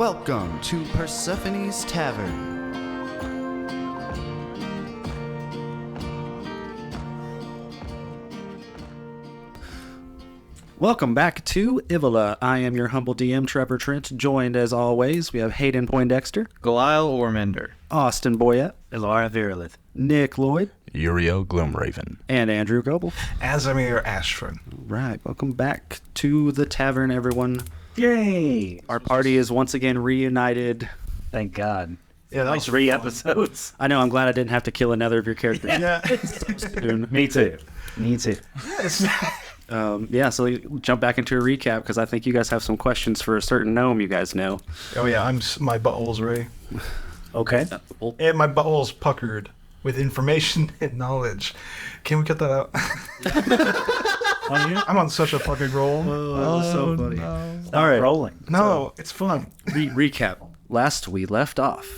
Welcome to Persephone's Tavern. Welcome back to Ivola. I am your humble DM, Trevor Trent, joined as always. We have Hayden Poindexter, Galil Ormender, Austin Boyette, Elara Viraleth, Nick Lloyd, Yuriael Gloomraven, and Andrew Goebel. Asimir Ashford. Right, welcome back to the tavern, everyone. Yay! Our party is once again reunited. Thank God. Yeah, that was 3 episodes. I know, I'm glad I didn't have to kill another of your characters. Yeah. soon. Me too. Me too. So we jump back into a recap because I think you guys have some questions for a certain gnome you guys know. Oh yeah, my butthole's ready. Okay. And my butthole's puckered with information and knowledge. Can we cut that out? I'm on such a fucking roll. Oh, so funny. No. All right. Rolling. No, it's fun. Recap. Last we left off,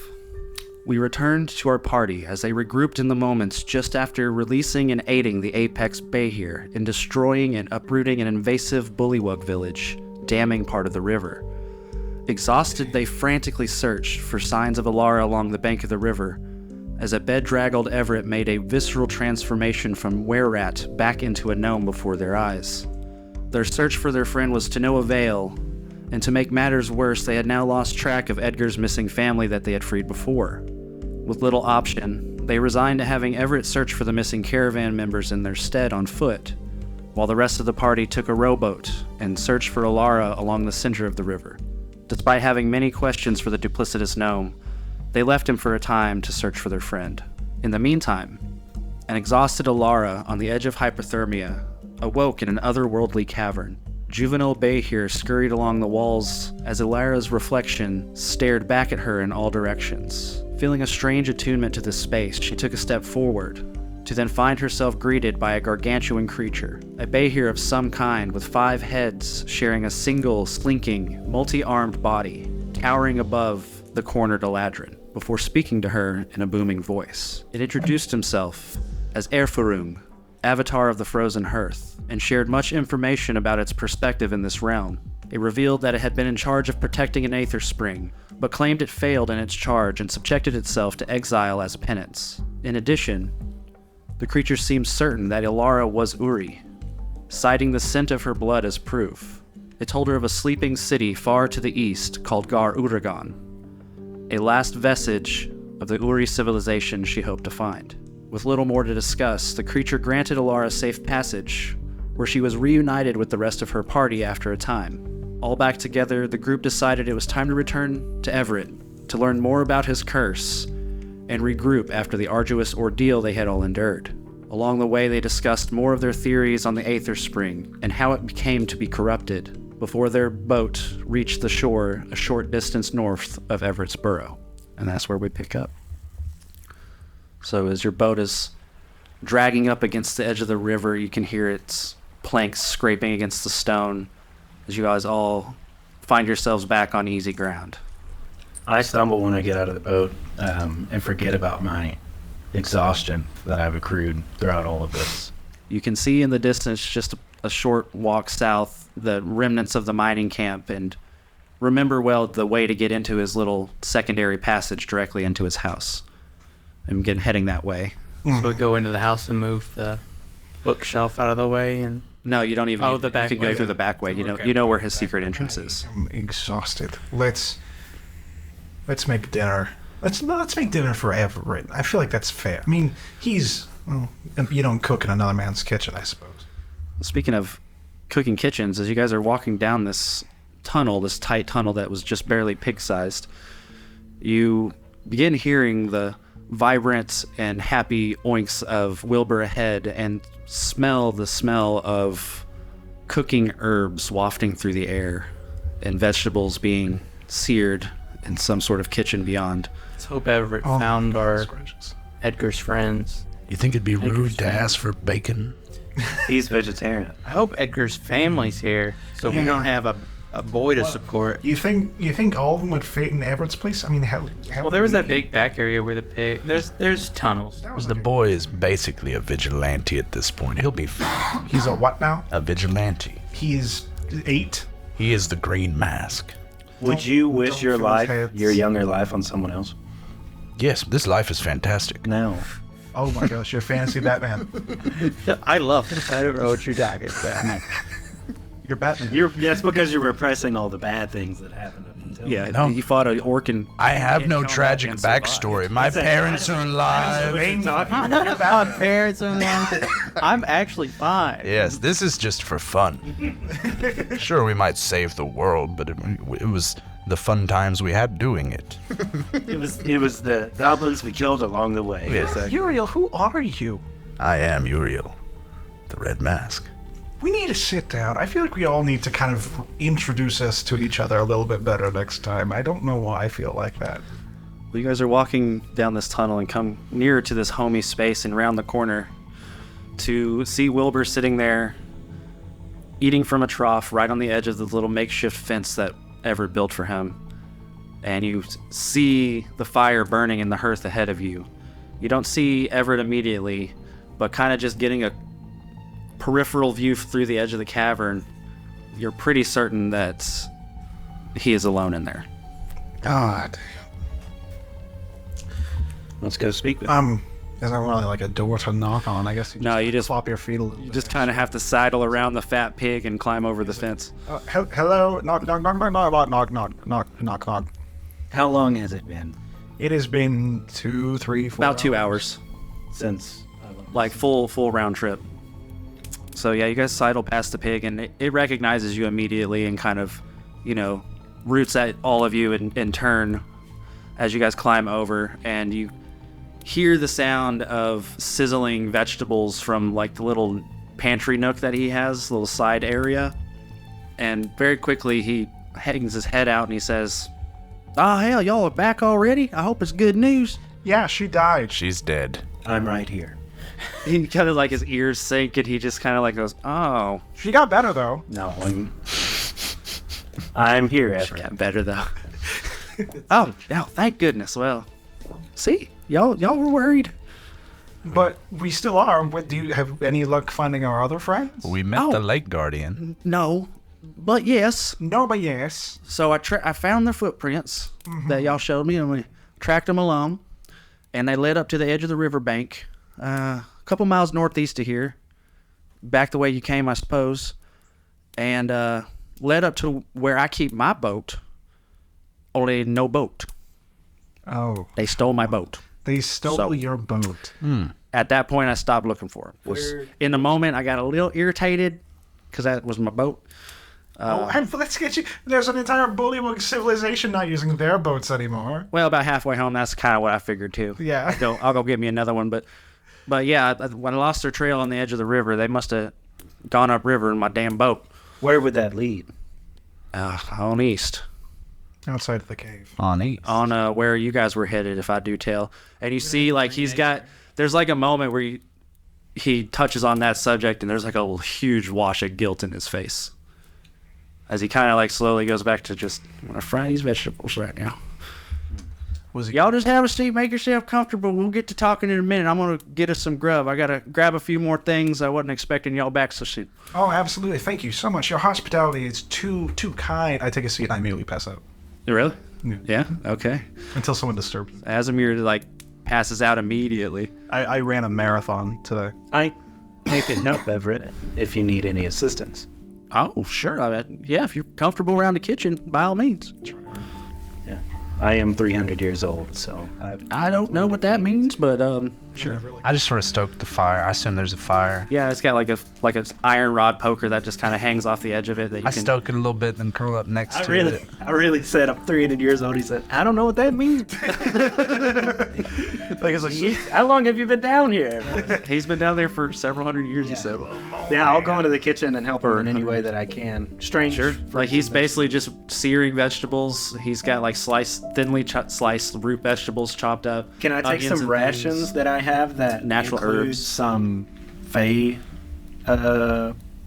we returned to our party as they regrouped in the moments just after releasing and aiding the Apex Bahir in destroying and uprooting an invasive bullywug village, damming part of the river. Exhausted, they frantically searched for signs of Elara along the bank of the river, as a bedraggled Everett made a visceral transformation from were-rat back into a gnome before their eyes. Their search for their friend was to no avail, and to make matters worse, they had now lost track of Edgar's missing family that they had freed before. With little option, they resigned to having Everett search for the missing caravan members in their stead on foot, while the rest of the party took a rowboat and searched for Elara along the center of the river. Despite having many questions for the duplicitous gnome, they left him for a time to search for their friend. In the meantime, an exhausted Elara on the edge of hypothermia awoke in an otherworldly cavern. Juvenile Bahir scurried along the walls as Elara's reflection stared back at her in all directions. Feeling a strange attunement to this space, she took a step forward, to then find herself greeted by a gargantuan creature, a Bahir of some kind with 5 heads sharing a single, slinking, multi-armed body, towering above the cornered Eladrin, before speaking to her in a booming voice. It introduced himself as Erfarung, Avatar of the Frozen Hearth, and shared much information about its perspective in this realm. It revealed that it had been in charge of protecting an Aether Spring, but claimed it failed in its charge and subjected itself to exile as penance. In addition, the creature seemed certain that Elara was Uri, citing the scent of her blood as proof. It told her of a sleeping city far to the east called Gar Uragan, a last vestige of the Uri civilization she hoped to find. With little more to discuss, the creature granted Elara safe passage, where she was reunited with the rest of her party after a time. All back together, the group decided it was time to return to Everett to learn more about his curse and regroup after the arduous ordeal they had all endured. Along the way, they discussed more of their theories on the Aether Spring and how it came to be corrupted before their boat reached the shore a short distance north of Everett's burrow. And that's where we pick up. So as your boat is dragging up against the edge of the river, you can hear its planks scraping against the stone as you guys all find yourselves back on easy ground. I stumble when I get out of the boat and forget about my exhaustion that I've accrued throughout all of this. You can see in the distance, just a short walk south, the remnants of the mining camp, and remember well the way to get into his little secondary passage directly into his house. I'm heading that way. So we go into the house and move the bookshelf out of the way and... No, you don't even. Oh, the back you can way. go through the back way. Okay. You know where his secret entrance is. I'm exhausted. Let's make dinner. Let's make dinner for Everett. I feel like that's fair. I mean, you don't cook in another man's kitchen, I suppose. Speaking of cooking kitchens, as you guys are walking down this tunnel, this tight tunnel that was just barely pig-sized, you begin hearing the vibrant and happy oinks of Wilbur ahead and smell the smell of cooking herbs wafting through the air and vegetables being seared in some sort of kitchen beyond. Let's hope Everett found our Edgar's friends. You think it'd be rude to ask for bacon? He's vegetarian. I hope Edgar's family's here, so we don't have a boy to support. You think all of them would fit in Everett's place? I mean, how Well, there was that big back area where the pig... There's tunnels. The boy is basically a vigilante at this point. He'll be fine. He's a what now? A vigilante. He's 8. He is the Green Mask. Would you wish don't your fill life, heads. your younger life, on someone else? Yes, this life is fantastic. No. Oh my gosh, you're fantasy Batman. I love this. I don't know what you're talking about. You're Batman. That's because you're repressing all the bad things that happened up until Yeah, No. he fought an orc and I have no Can't come tragic back and survive. backstory. My parents are alive. My parents are alive. I'm actually fine. Yes, this is just for fun. Sure, we might save the world, but it was the fun times we had doing it. It was the goblins we killed along the way. Yes, Yuriael, who are you? I am Yuriael, the Red Mask. We need to sit down. I feel like we all need to kind of introduce us to each other a little bit better next time. I don't know why I feel like that. Well, you guys are walking down this tunnel and come nearer to this homey space and round the corner to see Wilbur sitting there eating from a trough right on the edge of the little makeshift fence that Everett built for him. And you see the fire burning in the hearth ahead of you. You don't see Everett immediately, but kind of just getting a peripheral view through the edge of the cavern, you're pretty certain that he is alone in there. God. Let's go speak with him. Is there really like a door to knock on? I guess No, you just flop your feet a little You bit. just kind of have to sidle around the fat pig and climb over the fence. Hello? Knock, knock, knock, knock, knock, knock, knock, knock, knock, knock. How long has it been It has been 2, 3, 4 About 2 hours, since? like full round trip. So yeah, you guys sidle past the pig, and it recognizes you immediately and kind of, roots at all of you in turn as you guys climb over, and you hear the sound of sizzling vegetables from like the little pantry nook that he has, little side area. And very quickly he hangs his head out and he says, "Oh hell, y'all are back already? I hope it's good news." Yeah, she died. She's dead. I'm right here. He kind of like his ears sink and he just kind of like goes, "Oh, She got better though. No, I'm here, got Everett. better though." oh, thank goodness. Well, see, y'all were worried. But we still are. What, do you have any luck finding our other friends? We met Oh. the Lake Guardian. No, but yes. No, but yes. So I found their footprints that y'all showed me, and we tracked them along, and they led up to the edge of the riverbank, a couple miles northeast of here, back the way you came, I suppose, and led up to where I keep my boat. Only no boat. Oh, They stole my boat. they stole So- your boat. At that point, I stopped looking for it. In the moment, I got a little irritated because that was my boat. Let's get you. There's an entire bullywug civilization not using their boats anymore. Well, about halfway home, that's kind of what I figured too. Yeah. I'll go get me another one. But yeah, when I lost their trail on the edge of the river, they must have gone upriver in my damn boat. Where would that lead? On east, Outside of the cave. On east. on where you guys were headed, if I do tell. And you see, like there's like a moment where he touches on that subject, and there's like a huge wash of guilt in his face, as he kind of like slowly goes back to just, "I'm gonna fry these vegetables right now. Was he? Y'all just have a seat, make yourself comfortable. We'll get to talking in a minute. I'm gonna get us some grub. I gotta grab a few more things. I wasn't expecting y'all back so soon." Oh, absolutely. Thank you so much. Your hospitality is too kind. I take a seat and I immediately pass out Really? Yeah. Okay. until someone disturbs me. Asimir like passes out immediately. I ran a marathon today. I take a note, Everett, if you need any assistance. Oh, sure. Yeah, if you're comfortable around the kitchen, by all means. Yeah. I am 300 years old, so I don't know what that means, but sure. I just sort of stoked the fire. I assume there's a fire. Yeah, it's got like a iron rod poker that just kind of hangs off the edge of it. That you I can. stoke it a little bit, then curl up next to it. I really said I'm 300 years old. He said, I don't know what that means. Like it's like, How long have you been down here? He's been down there for several hundred years. He said. Yeah, I'll go into the kitchen and help her in any way that I can. Strange. Sure. Like he's basically just searing vegetables. He's got like thinly sliced root vegetables chopped up. Can I take onions some and rations things. that I have that Natural include herbs. some fey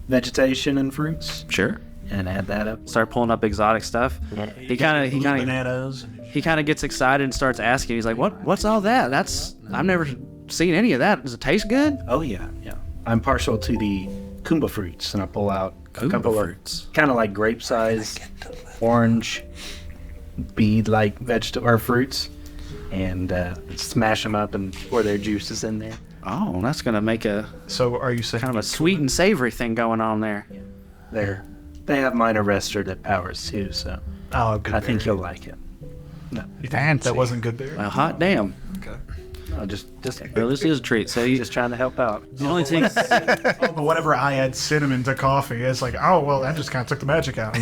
vegetation and fruits, Sure. and add that up? Start pulling up exotic stuff. He kind of bananas. gets excited and starts asking. He's like, "What's all that? I've never seen any of that. Does it taste good?" Oh yeah. I'm partial to the kumba fruits, and I pull out a Kumba couple fruits. of kind of like grape size, orange, bead-like vegetable or fruits, and smash them up and pour their juices in there. Oh, that's gonna make a So are you saying kind of a sweet and savory thing going on there. They have minor restorative powers too, so Oh, good I think berry. you'll like it. You think Fancy. that wasn't good berry? Well, hot damn. Okay. No, just Well, this is a treat. So you just trying to help out. the only thing. Oh, but whenever I add cinnamon to coffee, it's like, oh well, that just kind of took the magic out.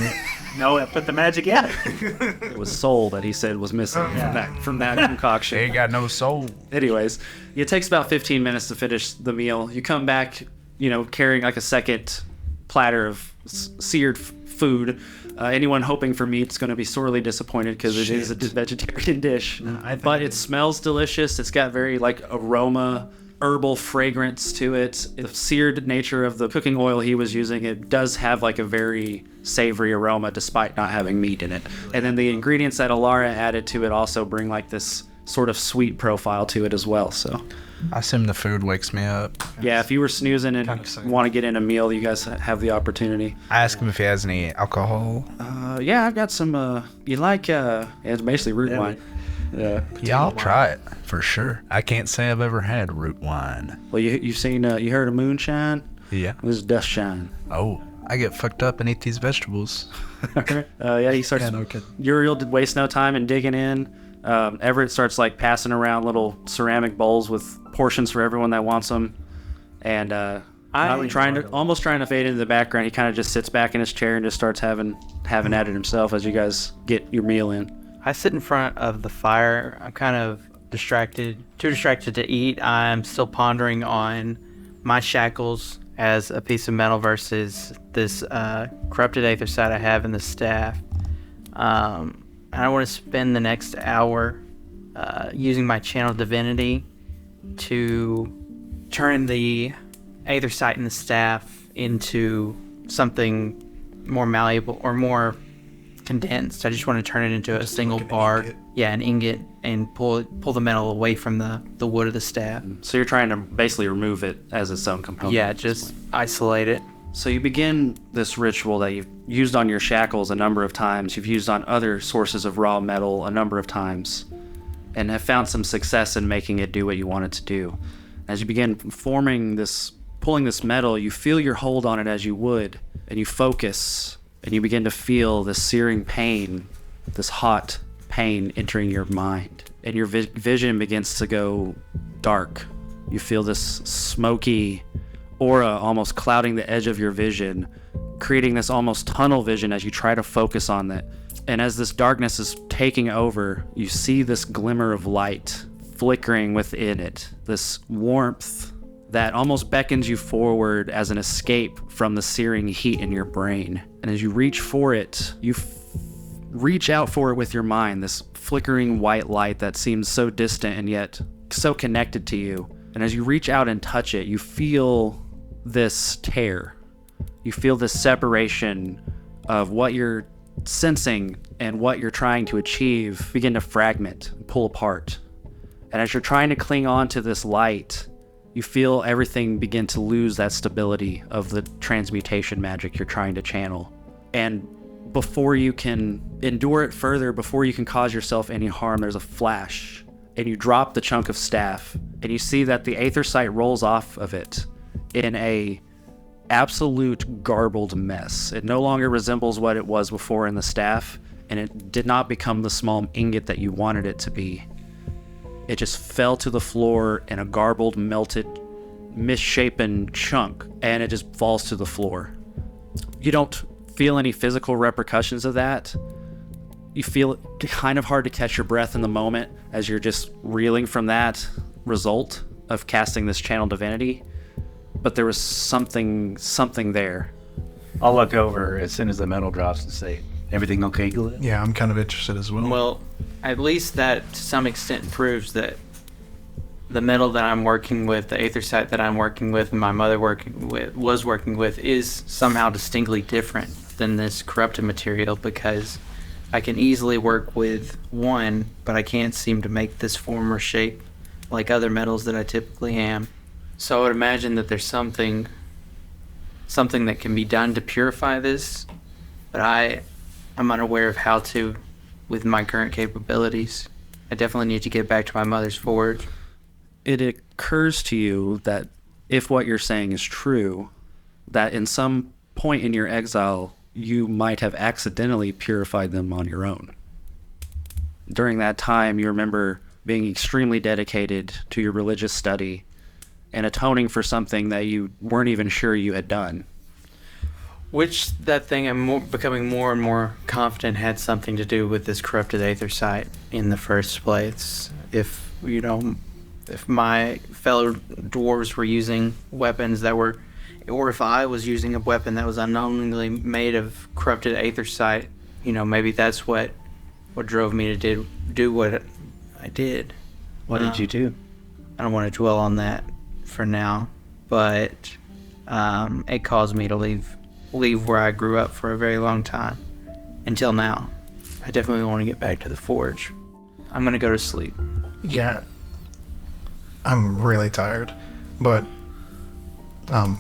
No, I put the magic out. It was soul that he said was missing from that concoction. They ain't got no soul. Anyways, it takes about 15 minutes to finish the meal. You come back, carrying like a second platter of seared food. Anyone hoping for meat's going to be sorely disappointed because it is a vegetarian dish. But it smells delicious. It's got very aroma, herbal fragrance to it. The seared nature of the cooking oil he was using, it does have a very savory aroma despite not having meat in it. And then the ingredients that Elara added to it also bring this sort of sweet profile to it as well. So I assume the food wakes me up. yeah, if you were snoozing and want to get in a meal, you guys have the opportunity. I ask him if he has any alcohol. Yeah, I've got some. It's basically root wine. Yeah. Yeah, I'll try it for sure. I can't say I've ever had root wine. Well, you've seen you heard of moonshine? Yeah. This is dust shine. Oh, I get fucked up and eat these vegetables. Yeah, he starts. Uriel did waste no time in digging in. Everett starts passing around little ceramic bowls with portions for everyone that wants them, and almost trying to fade into the background. He kind of just sits back in his chair and just starts having at it himself as you guys get your meal in. I sit in front of the fire. I'm kind of too distracted to eat. I'm still pondering on my shackles as a piece of metal versus this corrupted aether sight I have in the staff. And I want to spend the next hour using my channel divinity to turn the aether sight in the staff into something more malleable or more condensed. I just want to turn it into a single bar. An ingot, and pull the metal away from the wood of the staff. So you're trying to basically remove it as its own component. Yeah, just isolate it. So you begin this ritual that you've used on your shackles a number of times. You've used on other sources of raw metal a number of times, and have found some success in making it do what you want it to do. As you begin pulling this metal, you feel your hold on it as you would, and you focus, and you begin to feel this searing pain, this hot pain entering your mind, and your vision begins to go dark. You feel this smoky aura almost clouding the edge of your vision, creating this almost tunnel vision as you try to focus on that. And as this darkness is taking over, you see this glimmer of light flickering within it, this warmth that almost beckons you forward as an escape from the searing heat in your brain. And as you reach for it, you reach out for it with your mind, this flickering white light that seems so distant and yet so connected to you. And as you reach out and touch it, you feel this tear. You feel this separation of what you're sensing and what you're trying to achieve begin to fragment and pull apart. And as you're trying to cling on to this light, you feel everything begin to lose that stability of the transmutation magic you're trying to channel. And before you can endure it further, before you can cause yourself any harm, there's a flash, and you drop the chunk of staff, and you see that the aether sight rolls off of it in a absolute garbled mess. It no longer resembles what it was before in the staff, and it did not become the small ingot that you wanted it to be. It just fell to the floor in a garbled, melted, misshapen chunk, and it just falls to the floor. You don't feel any physical repercussions of that. You feel it kind of hard to catch your breath in the moment as you're just reeling from that result of casting this channel divinity. But there was something there. I'll look over as soon as the metal drops and say, "Everything okay, Galil?" Yeah, I'm kind of interested as well. Well, at least that to some extent proves that the metal that I'm working with, the aether sight that I'm working with, and my mother was working with, is somehow distinctly different than this corrupted material, because I can easily work with one, but I can't seem to make this form or shape like other metals that I typically am. So I would imagine that there's something that can be done to purify this, but I'm unaware of how to with my current capabilities. I definitely need to get back to my mother's forge. It occurs to you that if what you're saying is true, that in some point in your exile, you might have accidentally purified them on your own. During that time, you remember being extremely dedicated to your religious study and atoning for something that you weren't even sure you had done. Which, that thing I'm becoming more and more confident had something to do with this corrupted aether site in the first place. If my fellow dwarves were using weapons that were, or if I was using a weapon that was unknowingly made of corrupted aetherite, maybe that's what drove me to do what I did. What did you do? I don't want to dwell on that for now, but it caused me to leave where I grew up for a very long time, until now. I definitely want to get back to the forge. I'm gonna go to sleep. Yeah. I'm really tired, but I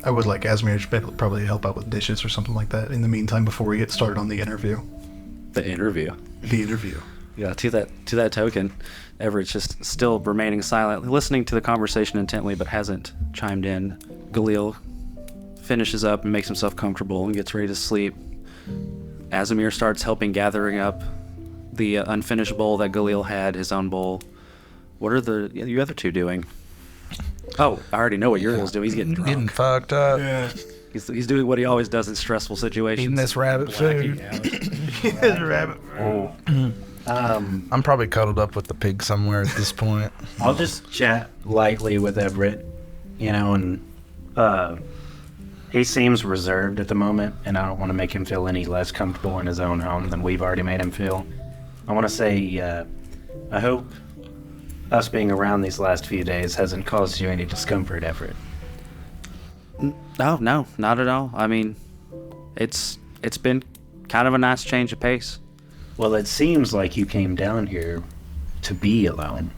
would like Asmir to probably help out with dishes or something like that in the meantime before we get started on the interview. The interview. The interview. Yeah, to that token, Everett's just still remaining silent, listening to the conversation intently, but hasn't chimed in. Galil finishes up and makes himself comfortable and gets ready to sleep. Asimir starts helping gathering up the unfinished bowl that Galil had, his own bowl. What are the other two doing? Oh, I already know what Yuriael's doing. He's getting drunk. Getting fucked up. Yeah. He's doing what he always does in stressful situations. Eating this rabbit food. Rabbit. Oh. I'm probably cuddled up with the pig somewhere at this point. I'll just chat lightly with Everett, and he seems reserved at the moment, and I don't want to make him feel any less comfortable in his own home than we've already made him feel. I want to say, I hope us being around these last few days hasn't caused you any discomfort, Everett. No, not at all. I mean, it's been kind of a nice change of pace. Well, it seems like you came down here to be alone.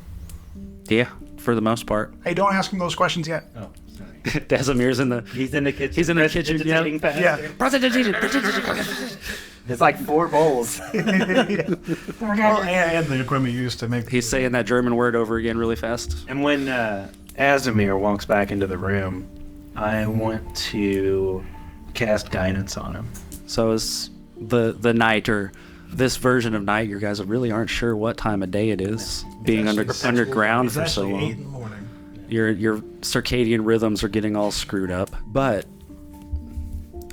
Yeah, for the most part. Hey, don't ask him those questions yet. Oh, sorry. Dasimir's in the... He's in the kitchen. He's in the kitchen, yeah. It's like 4 bowls. And the equipment used to make... He's saying that German word over again really fast. And when Asimir walks back into the room, I want to cast guidance on him. So is the night, or this version of night, you guys really aren't sure what time of day it is, being underground for so long. 8 in the morning. Your circadian rhythms are getting all screwed up. But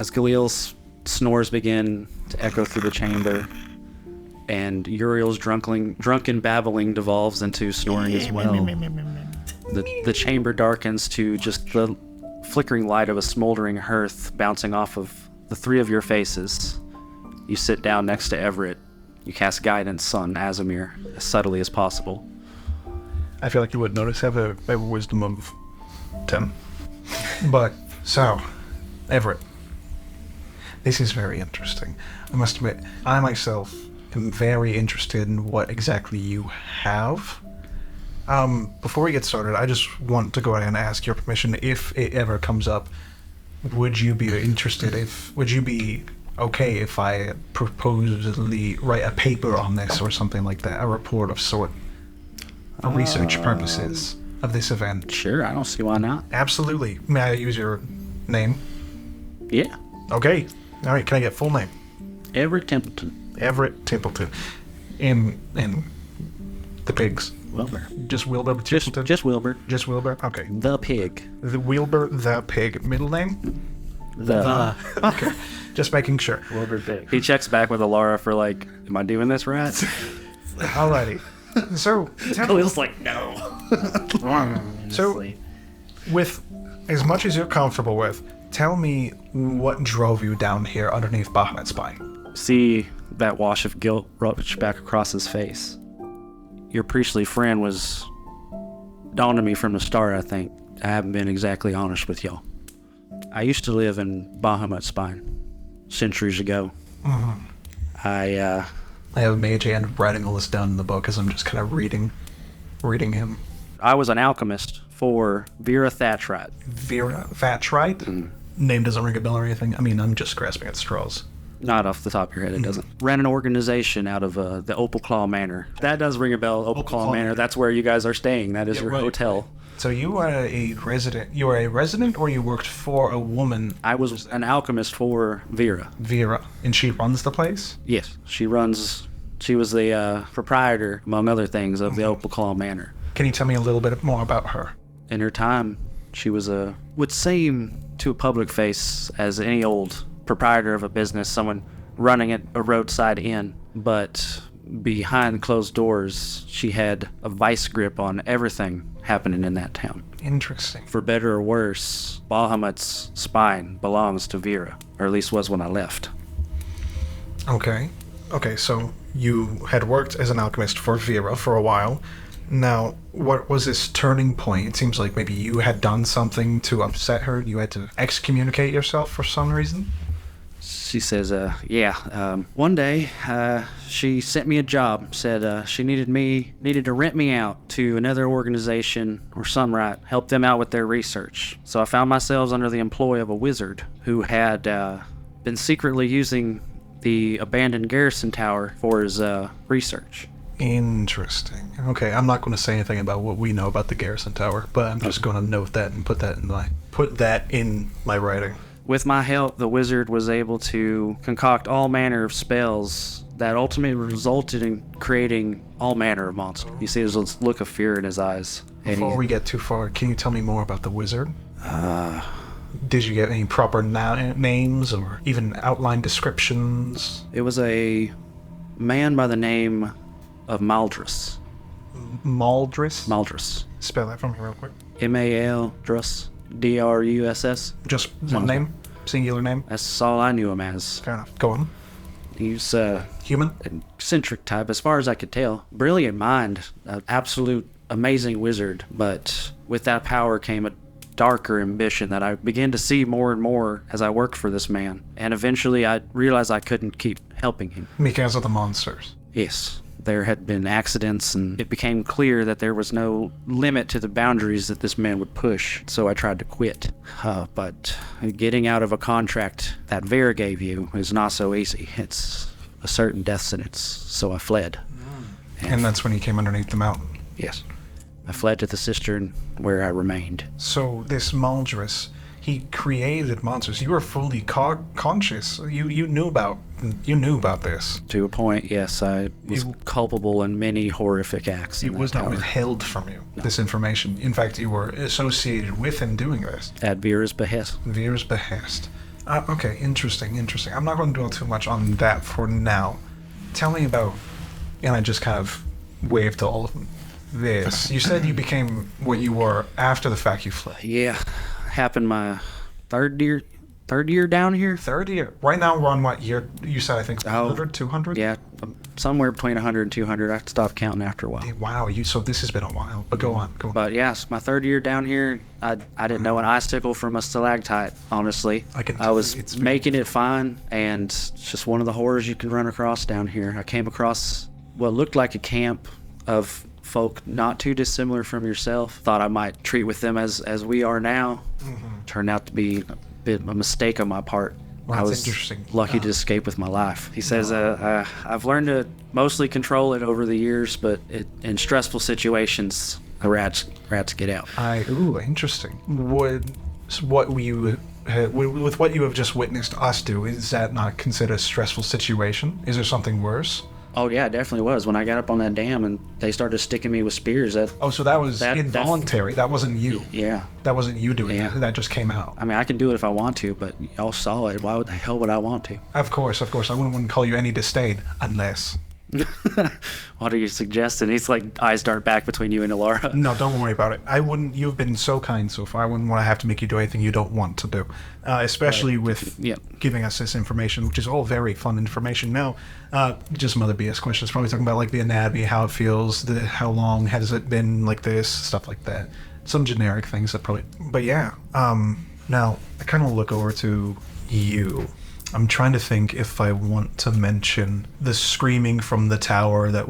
as Galil's snores begin to echo through the chamber, and Yuriael's drunken babbling devolves into snoring as well, the chamber darkens to just the flickering light of a smoldering hearth bouncing off of the 3 of your faces. You sit down next to Everett. You cast guidance on Asimir as subtly as possible. I feel like you would notice. Have a wisdom of 10. But, so, Everett. This is very interesting. I must admit, I myself am very interested in what exactly you have. Before we get started, I just want to go ahead and ask your permission if it ever comes up. Would you be would you be okay if I proposedly write a paper on this or something like that, a report of sort, for research purposes of this event? Sure, I don't see why not. Absolutely. May I use your name? Yeah. Okay. All right, can I get full name? Everett Templeton. Everett Templeton. In the pigs. Wilbur. Just Wilbur Templeton? Just Wilbur. Just Wilbur? Okay. The pig. The Wilbur the pig. Middle name? The. Okay. Just making sure. Wilbur Big. He checks back with Elara for like, am I doing this right? Alrighty. So, Galil's like, no. So, with as much as you're comfortable with, tell me what drove you down here underneath Bahamut's spine. See that wash of guilt rush back across his face. Your priestly friend was dawned to me from the start, I think. I haven't been exactly honest with y'all. I used to live in Bahamut's spine centuries ago. Mm-hmm. I have a mage hand writing all this down in the book as I'm just kind of reading him. I was an alchemist for Vera Thatchright. Vera Thatchright? Name doesn't ring a bell or anything. I mean, I'm just grasping at straws. Not off the top of your head, it doesn't. Ran an organization out of the Opal Claw Manor. That does ring a bell, Opal Claw Manor. That's where you guys are staying. That is your hotel. So you are a resident. You are a resident, or you worked for a woman? I was an alchemist for Vera. Vera, and she runs the place. Yes, she was the proprietor, among other things, of the Opal Claw Manor. Can you tell me a little bit more about her? In her time, she was would seem to a public face as any old proprietor of a business, someone running a roadside inn, but behind closed doors, she had a vice grip on everything happening in that town. Interesting. For better or worse, Bahamut's spine belongs to Vera, or at least was when I left. Okay, so you had worked as an alchemist for Vera for a while. Now, what was this turning point? It seems like maybe you had done something to upset her. You had to excommunicate yourself for some reason. She says, one day, she sent me a job, said she needed to rent me out to another organization or help them out with their research. So I found myself under the employ of a wizard who had been secretly using the abandoned garrison tower for his research. Interesting. Okay, I'm not going to say anything about what we know about the garrison tower, but I'm just going to note that and put that in my writing. With my help, the wizard was able to concoct all manner of spells that ultimately resulted in creating all manner of monsters. You see there's a look of fear in his eyes. Before we get too far, can you tell me more about the wizard? Did you get any proper names or even outline descriptions? It was a man by the name of Maldrus. Maldrus? Maldrus. Spell that for me real quick. Maldrus. Druss. Just one name? Singular name? That's all I knew him as. Fair enough. Go on. He's human? An eccentric type, as far as I could tell. Brilliant mind, an absolute amazing wizard, but with that power came a darker ambition that I began to see more and more as I worked for this man. And eventually I realized I couldn't keep helping him. Because of the monsters? Yes. There had been accidents, and it became clear that there was no limit to the boundaries that this man would push, so I tried to quit. But getting out of a contract that Vera gave you is not so easy. It's a certain death sentence, so I fled. And that's when you came underneath the mountain? Yes. I fled to the cistern where I remained. So this Maldrus, he created monsters. You were fully conscious. You knew about this. To a point, yes. I was culpable in many horrific acts. It was not withheld from you, this information. In fact, you were associated with him doing this. At Vera's behest. Vera's behest. Okay, interesting. I'm not going to dwell too much on that for now. Tell me about, and I just kind of waved to all of this. You said you became what you were after the fact you fled. Yeah. Happened my third year down here. Third year. Right now we're on what year? You said I think 100, 200? Yeah, somewhere between 100 and 200. I stopped counting after a while. Wow, so this has been a while. But go on. But yes, my third year down here, I didn't know an icicle from a stalactite, honestly. I was making it fine, and it's just one of the horrors you can run across down here. I came across what looked like a camp of folk not too dissimilar from yourself. Thought I might treat with them as we are now. Turned out to be a bit of a mistake on my part. Well, I was lucky to escape with my life. He says, I've learned to mostly control it over the years, but in stressful situations, the rats get out. Interesting. With what you have just witnessed us do, is that not considered a stressful situation? Is there something worse? Oh yeah, it definitely was. When I got up on that dam and they started sticking me with spears. So that was involuntary. That wasn't you. Yeah. That wasn't you doing it. That just came out. I mean, I can do it if I want to, but y'all saw it. Why the hell would I want to? Of course. I wouldn't want to call you any disdain unless. What are you suggesting? He's like eyes dart back between you and Elara. No, don't worry about it. You've been so kind so far. I wouldn't want to have to make you do anything you don't want to do. Especially with giving us this information, which is all very fun information. Now, just some other BS questions. Probably talking about like the anatomy, how it feels, how long has it been like this, stuff like that. Some generic things that probably. But yeah. Now I kind of look over to you. I'm trying to think if I want to mention the screaming from the tower that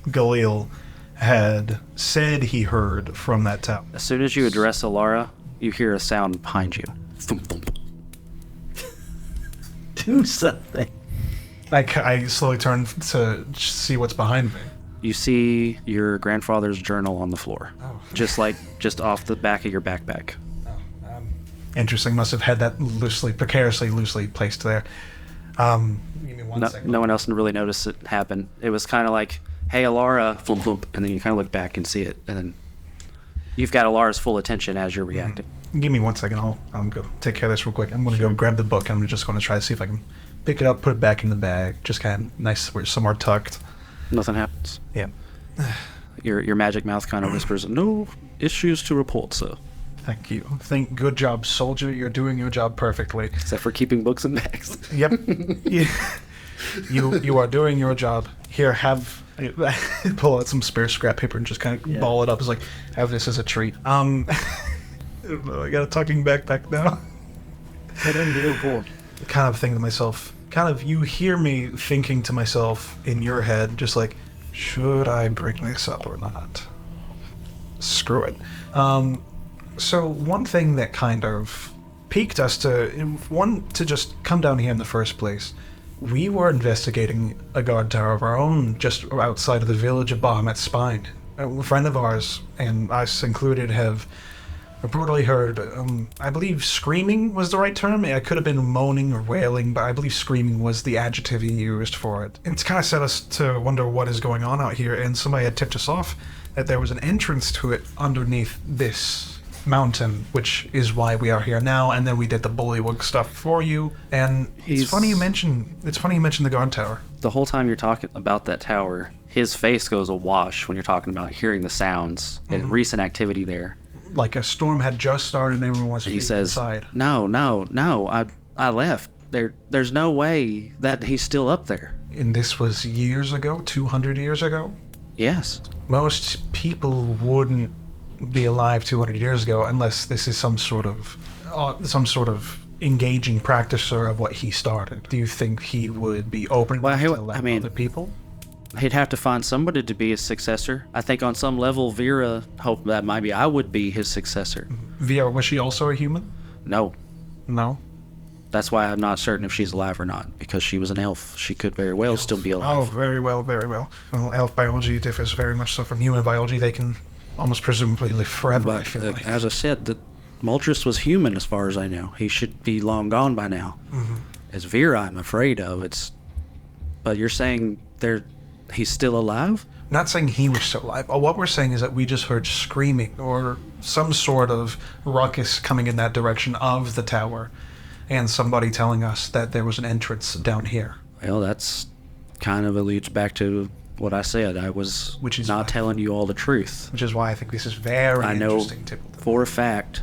Galil had said he heard from that tower. As soon as you address Elara, you hear a sound behind you. Thump, thump. do something. I slowly turn to see what's behind me. You see your grandfather's journal on the floor. Oh. Just off the back of your backpack. Interesting. Must have had that precariously loosely placed there. Give me one second. No one else really noticed it happen. It was kind of like, hey, Elara, flump, flump, and then you kind of look back and see it, and then you've got Alara's full attention as you're reacting. Give me 1 second. I'll go take care of this real quick. I'm going to go grab the book, and I'm just going to try to see if I can pick it up, put it back in the bag. Just kind of nice, where somewhere tucked. Nothing happens. Yeah. Your magic mouth kind of whispers, no issues to report, sir. Thank you. Good job, soldier. You're doing your job perfectly. Except for keeping books in bags. Yep. You are doing your job. Here, pull out some spare scrap paper and just kind of ball it up. It's like, have this as a treat. I got a talking backpack now. Kind of think to myself, you hear me thinking to myself in your head, just like, should I bring this up or not? Screw it. So one thing that kind of piqued us to just come down here in the first place, we were investigating a guard tower of our own just outside of the village of Bahamut's Spine. A friend of ours, and us included, have reportedly heard, I believe screaming was the right term. It could have been moaning or wailing, but I believe screaming was the adjective he used for it. And it's kind of set us to wonder what is going on out here, and somebody had tipped us off that there was an entrance to it underneath this mountain, which is why we are here now. And then we did the bullywug stuff for you. And it's funny you mention the guard tower. The whole time you're talking about that tower, his face goes awash when you're talking about hearing the sounds and recent activity there. Like a storm had just started and everyone was inside. No, I left. There's no way that he's still up there. And this was years ago, 200 years ago? Yes. Most people wouldn't be alive 200 years ago unless this is some sort of engaging practicer of what he started. Do you think he would be open to other people? He'd have to find somebody to be his successor. I think on some level, Vera hoped that maybe I would be his successor. Vera, was she also a human? No. No? That's why I'm not certain if she's alive or not, because she was an elf. She could very well still be alive. Oh, very well, very well. Well, elf biology differs very much so from human biology. They can almost presumably live forever, But I feel like. as I said, the Moltres was human as far as I know. He should be long gone by now. As Vera, I'm afraid of. But you're saying he's still alive? Not saying he was still alive. What we're saying is that we just heard screaming or some sort of ruckus coming in that direction of the tower, and somebody telling us that there was an entrance down here. Well, that's kind of alludes back to what I said. I was not telling you all the truth. Which is why I think this is very interesting. I know for a fact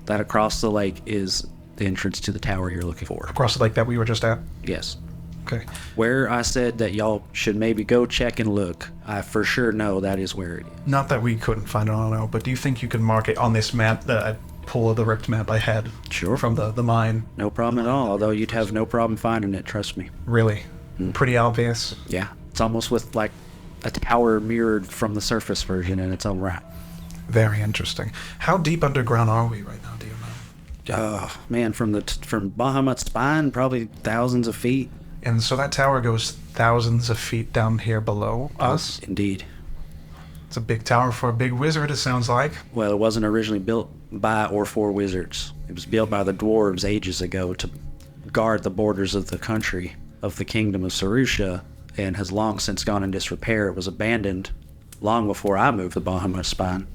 that across the lake is the entrance to the tower you're looking for. Across the lake that we were just at? Yes. Okay. Where I said that y'all should maybe go check and look, I for sure know that is where it is. Not that we couldn't find it on our own, but do you think you can mark it on this map that I pull of the ripped map I had? Sure. From the mine? No problem at all, although you'd have no problem finding it, trust me. Really? Pretty obvious? Yeah. It's almost with like a tower mirrored from the surface version in its own right. Very interesting. How deep underground are we right now, do you know? Man, from Bahamut's Spine, probably thousands of feet. And so that tower goes thousands of feet down here below us? Indeed. It's a big tower for a big wizard, it sounds like. Well, it wasn't originally built by or for wizards. It was built by the dwarves ages ago to guard the borders of the country of the kingdom of Sarusha, and has long since gone in disrepair. It was abandoned long before I moved to Bahamut's Spine.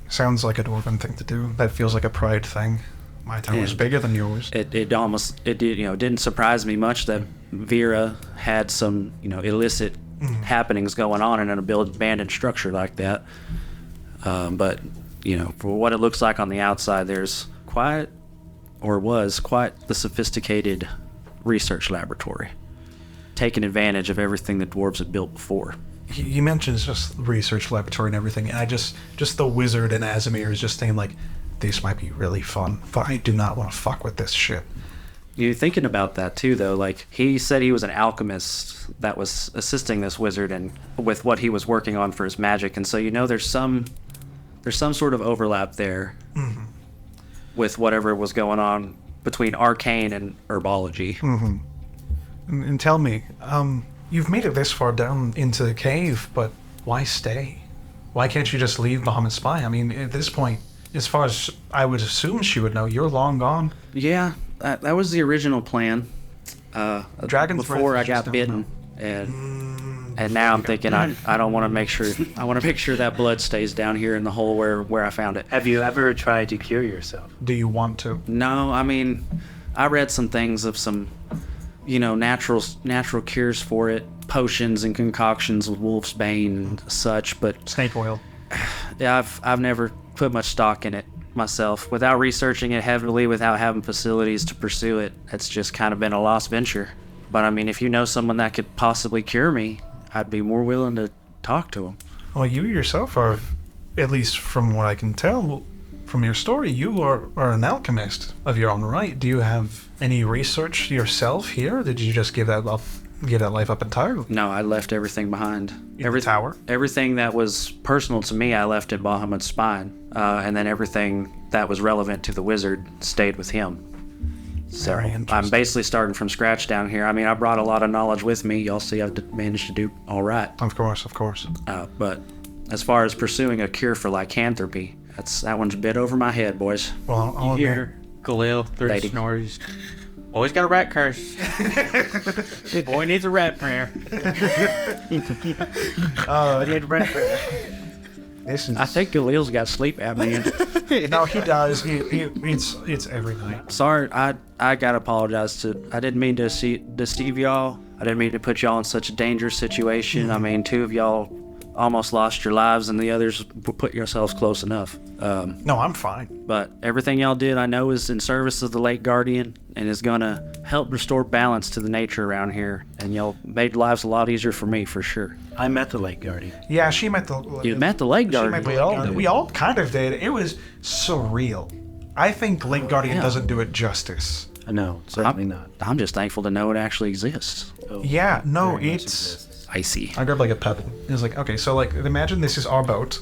Sounds like a dwarven thing to do. That feels like a pride thing. My tower was bigger than yours. It didn't surprise me much that Vera had some illicit happenings going on in an abandoned structure like that. But for what it looks like on the outside, there's was quite the sophisticated research laboratory, taking advantage of everything the dwarves had built before. You mentioned just research laboratory and everything, and I just the wizard and Azimir is just saying, like, this might be really fun, but I do not want to fuck with this shit. You're thinking about that too, though. Like, he said he was an alchemist that was assisting this wizard and with what he was working on for his magic, and so there's some sort of overlap there with whatever was going on between arcane and herbology. And tell me, you've made it this far down into the cave, but why stay? Why can't you just leave Bahamut's spine? I mean, at this point, as far as I would assume she would know, you're long gone. Yeah, that was the original plan. Dragon's before breath I is got just bitten, and now I'm thinking I don't want to make sure. I want to make sure that blood stays down here in the hole where I found it. Have you ever tried to cure yourself? Do you want to? No, I mean, I read some things of some, natural cures for it, potions and concoctions with wolf's bane and such, but Snake oil. yeah, I've never put much stock in it myself. Without researching it heavily, without having facilities to pursue it, it's just kind of been a lost venture. But I mean, if you know someone that could possibly cure me, I'd be more willing to talk to them. Well, you yourself are, at least from what I can tell from your story, you are an alchemist of your own right. Do you have any research yourself here? Did you just give that life up entirely? No, I left everything behind. In the tower? Everything that was personal to me, I left in Bahamut's spine. And then everything that was relevant to the wizard stayed with him. So Very I'm interesting. basically starting from scratch down here. I mean, I brought a lot of knowledge with me. Y'all see I've managed to do all right. Of course. But as far as pursuing a cure for lycanthropy, that one's a bit over my head, boys. Well, I'll You admit, hear Galil through Lady. his snores. Always got a rat curse. Boy needs a rat prayer. Oh, need a rat prayer. this is... I think Galil's got sleep apnea. No, he does. It's every night. Sorry, I gotta apologize I didn't mean to deceive y'all. I didn't mean to put y'all in such a dangerous situation. I mean, two of y'all almost lost your lives and the others put yourselves close enough. No, I'm fine. But everything y'all did, I know, is in service of the late guardian and is gonna help restore balance to the nature around here. And y'all made lives a lot easier for me, for sure. I met the late guardian. Yeah, she met the... You met the late guardian. We all kind of did. It was surreal. I think Late Guardian doesn't do it justice. No, certainly not. I'm just thankful to know it actually exists. Oh, Yeah, no, very much it's... exists. I see. I grabbed like a pebble. It was like, okay, so like imagine this is our boat.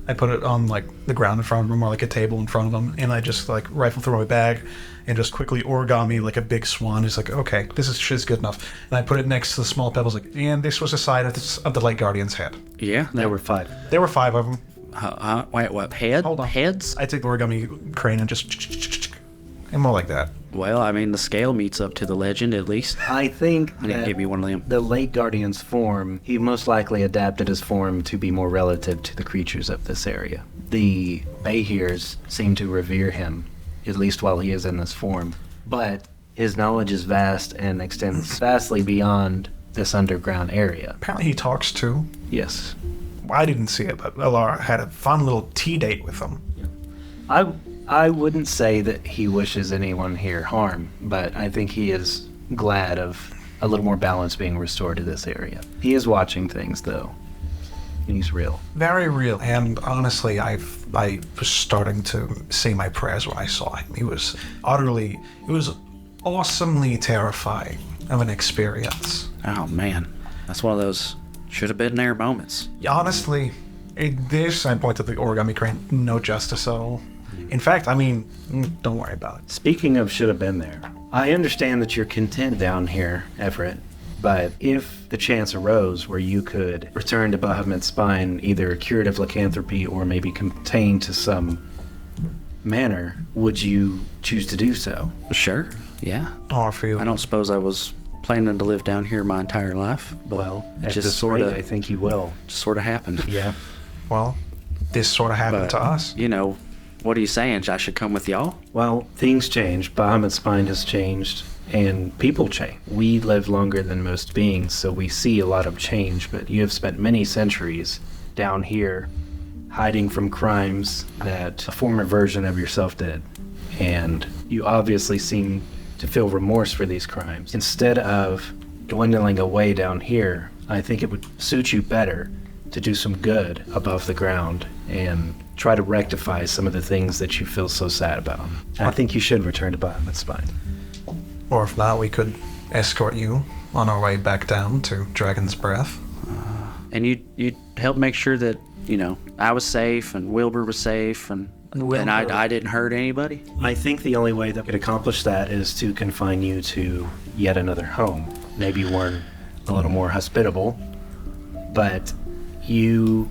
I put it on like the ground in front of him or like a table in front of him, and I just like rifle through my bag and just quickly origami like a big swan. It's like, okay, this is good enough. And I put it next to the small pebbles, like, and this was the side of the Late Guardian's head. Yeah. There were 5. There were 5 of them. Wait, what? Hold on. Heads? I take the origami crane and just and more like that. Well, I mean, the scale meets up to the legend, at least. I think I didn't that give me one of them. the late guardian's form, he most likely adapted his form to be more relative to the creatures of this area. The Bahirs seem to revere him, at least while he is in this form. But his knowledge is vast and extends vastly beyond this underground area. Apparently he talks too. Yes. I didn't see it, but Elara had a fun little tea date with him. I wouldn't say that he wishes anyone here harm, but I think he is glad of a little more balance being restored to this area. He is watching things, though, and he's real. Very real. And honestly, I was starting to say my prayers when I saw him. It was awesomely terrifying of an experience. Oh, man. That's one of those should have been there moments. Honestly, this, I point to the origami crane, no justice at all. In fact, I mean, don't worry about it. Speaking of should have been there, I understand that you're content down here, Everett, but if the chance arose where you could return to Bahamut's spine, either cured of lycanthropy or maybe contained to some manor, would you choose to do so? Sure, yeah. Oh, I feel. I don't suppose I was planning to live down here my entire life, but Well, it at just this sort rate, of I think you will. happened. Yeah. Well, this sort of happened But, to us. What are you saying? I should come with y'all? Well, things change. Bahamut's spine has changed, and people change. We live longer than most beings, so we see a lot of change, but you have spent many centuries down here hiding from crimes that a former version of yourself did. And you obviously seem to feel remorse for these crimes. Instead of dwindling away down here, I think it would suit you better to do some good above the ground and try to rectify some of the things that you feel so sad about. I think you should return to Bahamut's spine. Or if not, we could escort you on our way back down to Dragon's Breath. And you'd help make sure that, I was safe and Wilbur was safe and And I didn't hurt anybody? I think the only way that could accomplish that is to confine you to yet another home. Maybe one a little more hospitable, but you,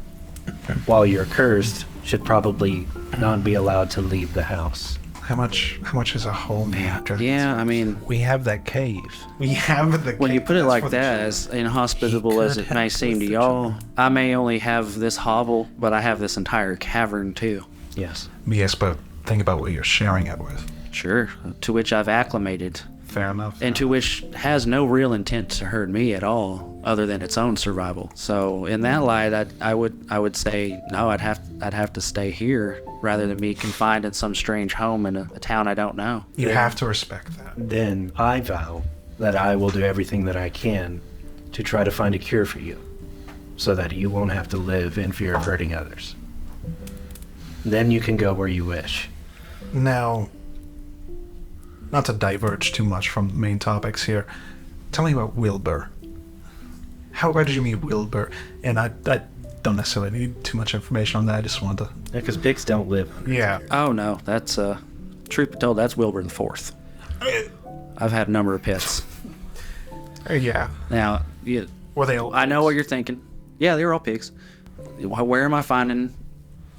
while you're cursed, should probably not be allowed to leave the house. How much is a home? Yeah, I mean, We have that cave. We have the. when you put it that's like for the that, children. as inhospitable as it may seem to y'all, I may only have this hovel, but I have this entire cavern too. Yes. Yes, but think about what you're sharing it with. Sure, to which I've acclimated, Fair enough. and to which has no real intent to hurt me at all, other than its own survival. So in that light, I would say no. I'd have to stay here rather than be confined in some strange home in a town I don't know. You have to respect that. Then I vow that I will do everything that I can to try to find a cure for you, so that you won't have to live in fear of hurting others. Then you can go where you wish. Now, not to diverge too much from the main topics here, tell me about Wilbur. Where did you meet Wilbur? And I don't necessarily need too much information on that. I just wanted to. Yeah, because pigs don't live. Yeah. Oh no, that's truth be told, that's Wilbur the Fourth. I've had a number of pets. Yeah. Now, yeah, Were they all? I know what you're thinking. Yeah, they're all pigs. Where am I finding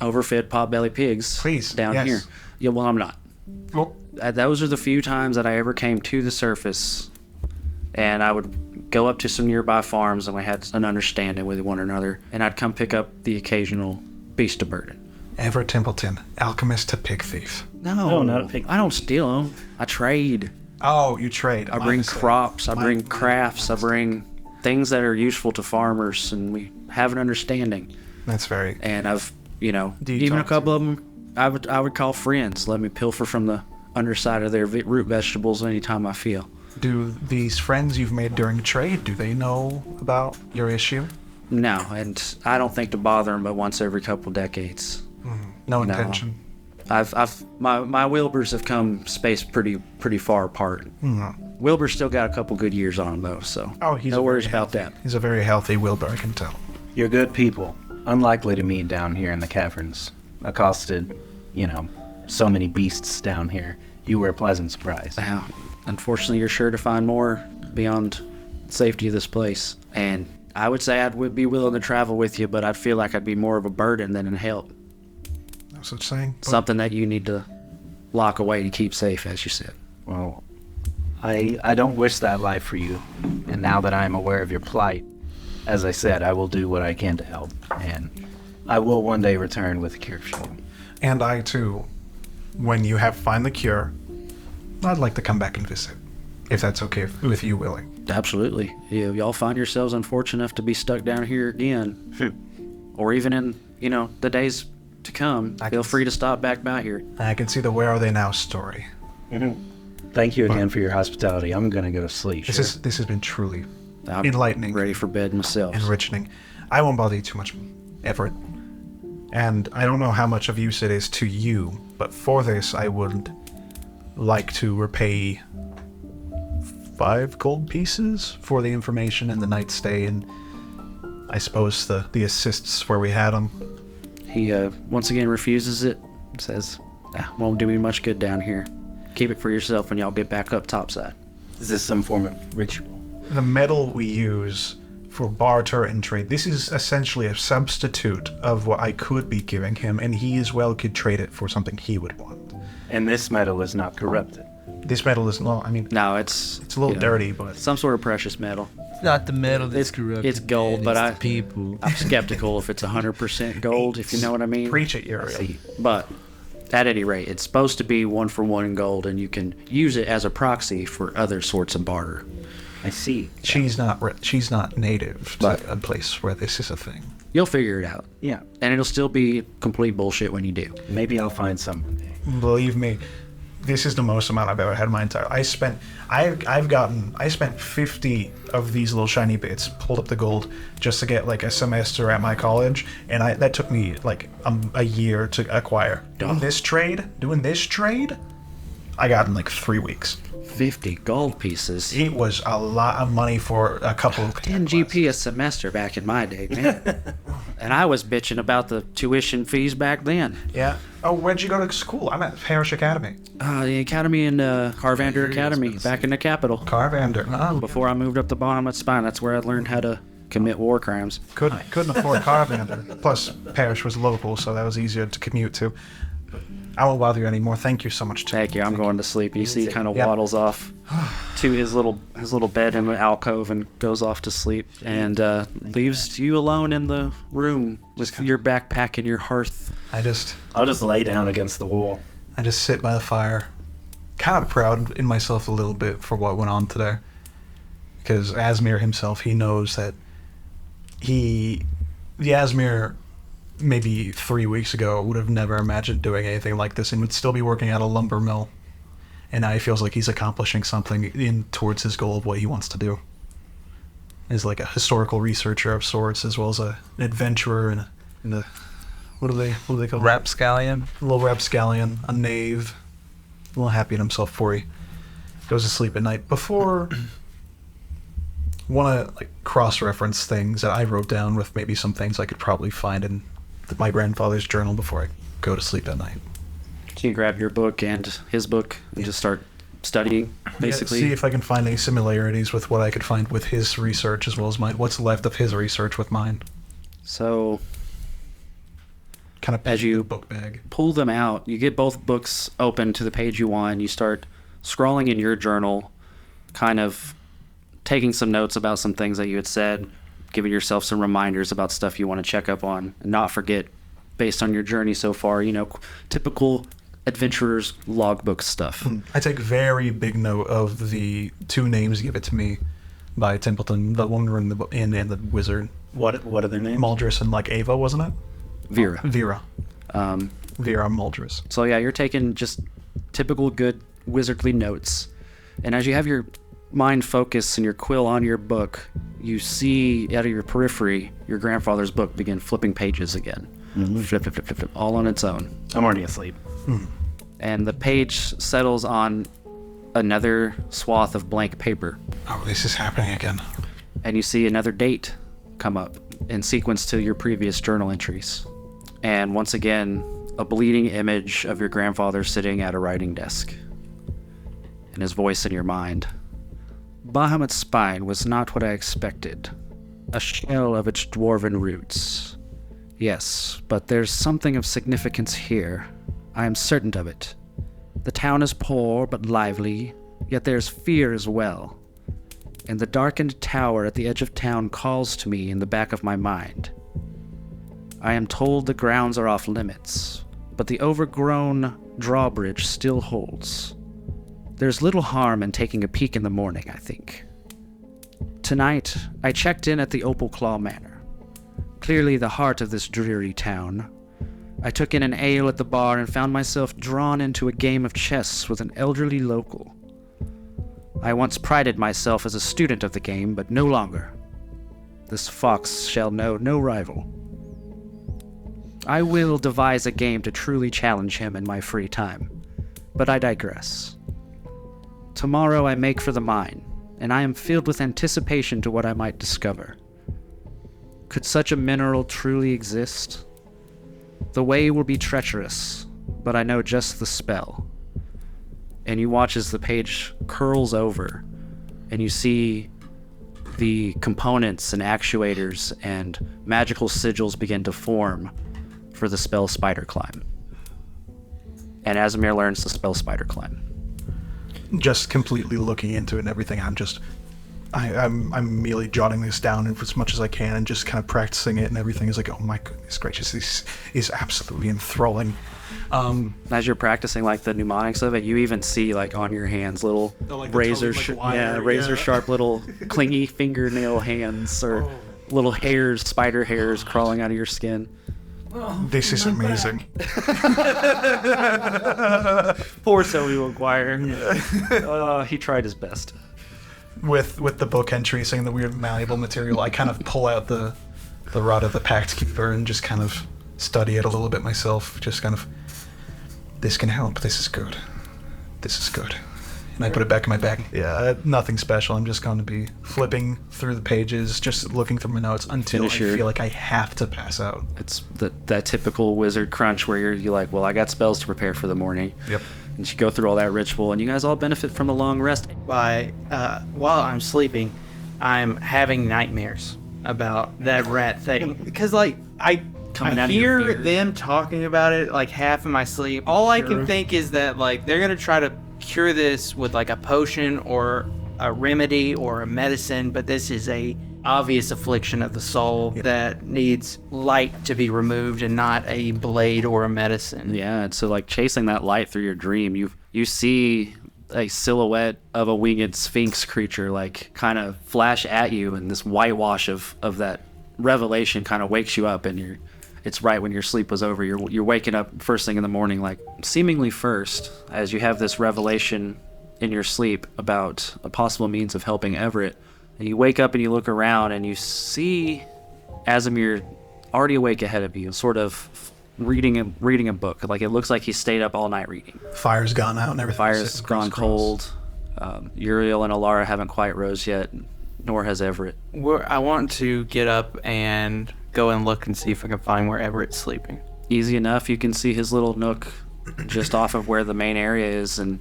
overfed potbelly pigs? Please, down yes. here. Yeah, well, I'm not. Well, Those are the few times that I ever came to the surface, and I would go up to some nearby farms, and we had an understanding with one another, and I'd come pick up the occasional beast of burden. Everett Templeton, alchemist to pig thief. No, not a pig. I don't steal them. I trade. Oh, you trade. I bring crops. I bring crafts. I bring things that are useful to farmers, and we have an understanding. That's very. And I've, Do you even a talk couple of them, I would call friends. Let me pilfer from the underside of their root vegetables anytime I feel. Do these friends you've made during trade, do they know about your issue? No, and I don't think to bother them but once every couple decades. No intention. My Wilburs have come spaced pretty far apart. Wilbur's still got a couple good years on him though, so He's no a worries very about healthy- that. He's a very healthy Wilbur, I can tell. You're good people. Unlikely to meet down here in the caverns. Accosted, so many beasts down here. You were a pleasant surprise. Now, unfortunately, you're sure to find more beyond the safety of this place. And I would say I would be willing to travel with you, but I'd feel like I'd be more of a burden than a help. No such thing. Something that you need to lock away to keep safe, as you said. Well, I don't wish that life for you. And now that I am aware of your plight, as I said, I will do what I can to help. And I will one day return with a cure for you. And I too, when you find the cure, I'd like to come back and visit, if that's okay with you, Willie. Absolutely. Y'all find yourselves unfortunate enough to be stuck down here again, or even in, the days to come, feel free to stop back by here. I can see the Where Are They Now story. Thank you again for your hospitality. I'm going to go to sleep. This has been truly I'm enlightening, ready for bed myself. enriching. I won't bother you too much, Everett. And I don't know how much of use it is to you, but for this I would like to repay 5 gold pieces for the information and the night stay, and I suppose the assists where we had them. He once again refuses it, says, won't do me much good down here. Keep it for yourself when y'all get back up topside. Is this some form of ritual? The metal we use for barter and trade, this is essentially a substitute of what I could be giving him, and he as well could trade it for something he would want. And this metal is not corrupted. This metal is no, I mean, No, it's it's a little dirty, but some sort of precious metal. It's not the metal that's corrupted. It's gold, man, but it's the people. I'm skeptical if it's 100% gold, if you know what I mean. preach it, Yuriael. But at any rate, it's supposed to be 1 for 1 in gold, and you can use it as a proxy for other sorts of barter. I see. She's not native to a place where this is a thing. You'll figure it out, Yeah. and it'll still be complete bullshit when you do. Maybe I'll find some one day. Believe me, this is the most amount I've ever had in my entire. I spent 50 of these little shiny bits, pulled up the gold just to get like a semester at my college, and that took me like a year to acquire. Doing this trade, I got in like 3 weeks. 50 gold pieces. It was a lot of money for a couple of 10 GP a semester back in my day, man. And I was bitching about the tuition fees back then. Yeah, Oh, where'd you go to school? I'm at Parish Academy. The academy in Carvander Academy, back in the capital. Carvander. Oh, Before I moved up to Bahamut Spine, that's where I learned how to commit war crimes. couldn't afford Carvander. Plus, Parish was local, so that was easier to commute to. I won't bother you anymore. Thank you so much. Thank you. I'm going to sleep. You see, he kind of Yep. waddles off to his little bed in the alcove and goes off to sleep, and leaves you alone in the room with your backpack and your hearth. I'll just lay down against the wall. I just sit by the fire, kind of proud in myself a little bit for what went on today. Because Asmir himself, he knows that the Asmir maybe 3 weeks ago would have never imagined doing anything like this and would still be working at a lumber mill. And now he feels like he's accomplishing something towards his goal of what he wants to do. He's like a historical researcher of sorts, as well as an adventurer in a what do they call it? Rapscallion. A little rapscallion, a knave. A little happy in himself before he goes to sleep at night. Before, want to cross-reference things that I wrote down with maybe some things I could probably find in my grandfather's journal before I go to sleep at night. So you grab your book and his book and just start studying, basically. Yeah, see if I can find any similarities with what I could find with his research as well as mine. What's left of his research with mine? So Kind of as you book bag. pull them out, you get both books open to the page you want. You start scrolling in your journal, kind of taking some notes about some things that you had said, giving yourself some reminders about stuff you want to check up on and not forget based on your journey so far, typical adventurer's logbook stuff. I take very big note of the two names give it to me by Templeton, the woman in the inn and the wizard. What are their names? Maldris and Ava, wasn't it? Vera. Vera Maldris. So yeah, you're taking just typical good wizardly notes. And as you have your mind focus and your quill on your book, you see out of your periphery your grandfather's book begin flipping pages again. Flip, flip, flip, flip, flip, all on its own. I'm already asleep. And the page settles on another swath of blank paper. Oh, this is happening again. And you see another date come up in sequence to your previous journal entries. And once again, a bleeding image of your grandfather sitting at a writing desk. And his voice in your mind. Bahamut's spine was not what I expected. A shell of its dwarven roots. Yes, but there's something of significance here. I am certain of it. The town is poor but lively, yet there's fear as well. And the darkened tower at the edge of town calls to me in the back of my mind. I am told the grounds are off limits, but the overgrown drawbridge still holds. There's little harm in taking a peek in the morning, I think. Tonight, I checked in at the Opal Claw Manor, clearly the heart of this dreary town. I took in an ale at the bar and found myself drawn into a game of chess with an elderly local. I once prided myself as a student of the game, but no longer. This fox shall know no rival. I will devise a game to truly challenge him in my free time, but I digress. Tomorrow I make for the mine, and I am filled with anticipation to what I might discover. Could such a mineral truly exist? The way will be treacherous, but I know just the spell. And you watch as the page curls over, and you see the components and actuators and magical sigils begin to form for the spell Spider Climb. And Asmir learns the spell Spider Climb. Just completely looking into it and everything, I'm immediately jotting this down as much as I can and just kind of practicing it and everything. Is like, oh my goodness gracious, this is absolutely enthralling. As you're practicing the mnemonics of it, you even see on your hands little razor sharp little clingy fingernail hands or little hairs, spider hairs crawling out of your skin. This is amazing. Poor Toby McGuire. He tried his best. With the book entry saying the weird malleable material, I kind of pull out the Rod of the Pact Keeper and just kind of study it a little bit myself. Just kind of, this can help. This is good. This is good. And I put it back in my bag. Yeah, nothing special. I'm just going to be flipping through the pages, just looking through my notes until I feel like I have to pass out. It's that typical wizard crunch where you're like, well, I got spells to prepare for the morning. Yep. And you go through all that ritual, and you guys all benefit from the long rest. While I'm sleeping, I'm having nightmares about that rat thing. Because, like, I hear them talking about it, like, half in my sleep. All I can think is that, like, they're going to try to cure this with, like, a potion or a remedy or a medicine, but this is a obvious affliction of the soul that needs light to be removed and not a blade or a medicine. Yeah, and so, like, chasing that light through your dream, you see a silhouette of a winged sphinx creature, like, kind of flash at you, and this whitewash of that revelation kind of wakes you up, and it's right when your sleep was over. You're waking up first thing in the morning, like, seemingly first, as you have this revelation in your sleep about a possible means of helping Everett. And you wake up and you look around and you see Azimir already awake ahead of you, sort of reading a book. Like, it looks like he stayed up all night reading. Fire's gone out and everything. Fire's gone cold. Uriel and Elara haven't quite rose yet, nor has Everett. I want to get up and go and look and see if I can find where Everett's sleeping. Easy enough. You can see his little nook just off of where the main area is, and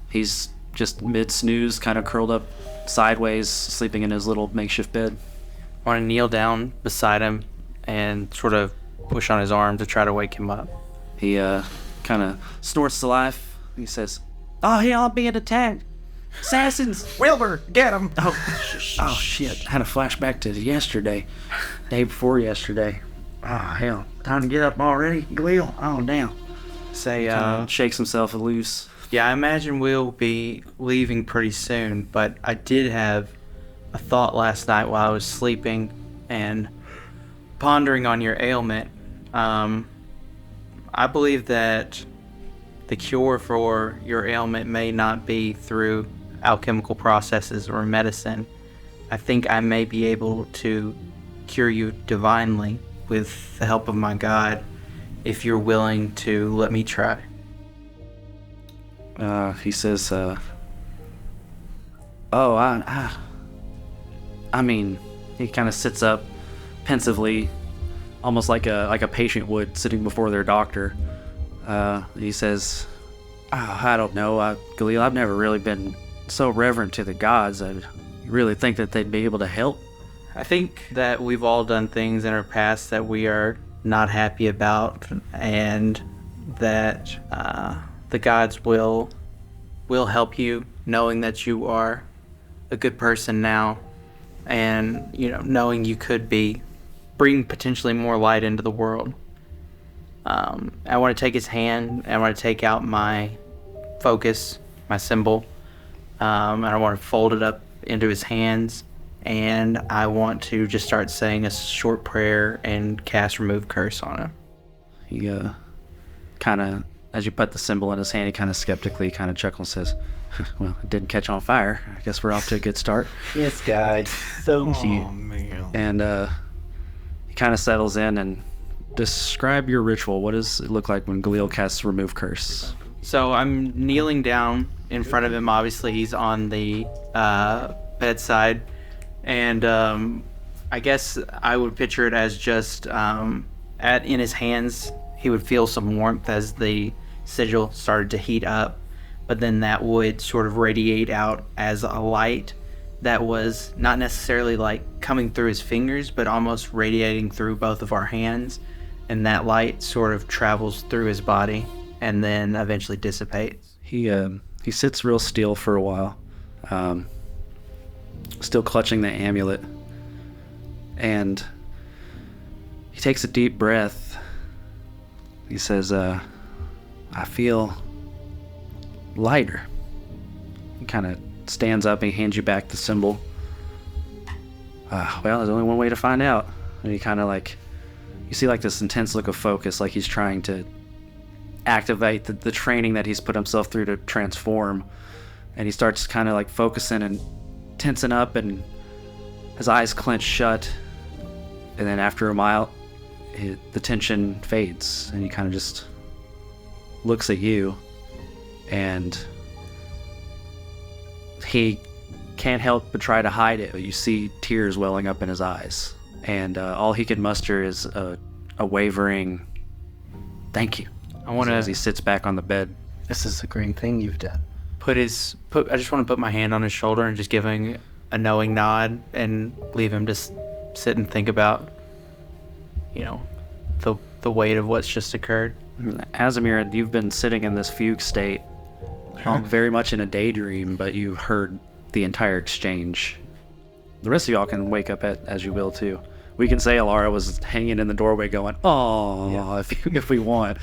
he's just mid-snooze, kind of curled up sideways, sleeping in his little makeshift bed. I want to kneel down beside him and sort of push on his arm to try to wake him up. He kind of snorts to life. He says, "Oh, here, I'm being attacked. Assassins! Wilbur, get him!" Oh shit. Had a flashback to yesterday. Day before yesterday. Oh, hell. Time to get up already? Galil? Oh, damn. Shakes himself loose. Yeah, I imagine we'll be leaving pretty soon, but I did have a thought last night while I was sleeping and pondering on your ailment. I believe that the cure for your ailment may not be through alchemical processes or medicine. I think I may be able to cure you divinely with the help of my God, if you're willing to let me try. He says, I mean, he kind of sits up pensively, almost like a patient would sitting before their doctor. He says, I don't know, Galil, I've never really been so reverent to the gods. I really think that they'd be able to help. I think that we've all done things in our past that we are not happy about, and that the gods will help you, knowing that you are a good person now, and knowing you could bring potentially more light into the world. I want to take his hand, and I want to take out my focus, my symbol, and I want to fold it up into his hands, and I want to just start saying a short prayer and cast remove curse on him. He kind of, as you put the symbol in his hand, he kind of skeptically kind of chuckles and says, well, it didn't catch on fire. I guess we're off to a good start. Yes, guy. So cute. Oh, man. And he kind of settles in and describe your ritual. What does it look like when Galil casts remove curse? So I'm kneeling down in front of him. Obviously, he's on the bedside. And I guess I would picture it as just in his hands, he would feel some warmth as the sigil started to heat up, but then that would sort of radiate out as a light that was not necessarily like coming through his fingers, but almost radiating through both of our hands, and that light sort of travels through his body and then eventually dissipates. He sits real still for a while, still clutching the amulet, and he takes a deep breath. He says, I feel lighter. He kind of stands up and he hands you back the symbol. Well, there's only one way to find out. And he kind of you see this intense look of focus, like he's trying to activate the training that he's put himself through to transform. And he starts kind of focusing and tensing up, and his eyes clench shut. And then after a while, the tension fades, and he kind of just looks at you, and he can't help but try to hide it. You see tears welling up in his eyes, and all he can muster is a wavering thank you. As he sits back on the bed. This is a great thing you've done. I just want to put my hand on his shoulder and just give him a knowing nod and leave him just sit and think about, the weight of what's just occurred. Azamir, you've been sitting in this fugue state, very much in a daydream, but you heard the entire exchange. The rest of y'all can wake up as you will too. We can say Elara was hanging in the doorway going, "Oh, if we want."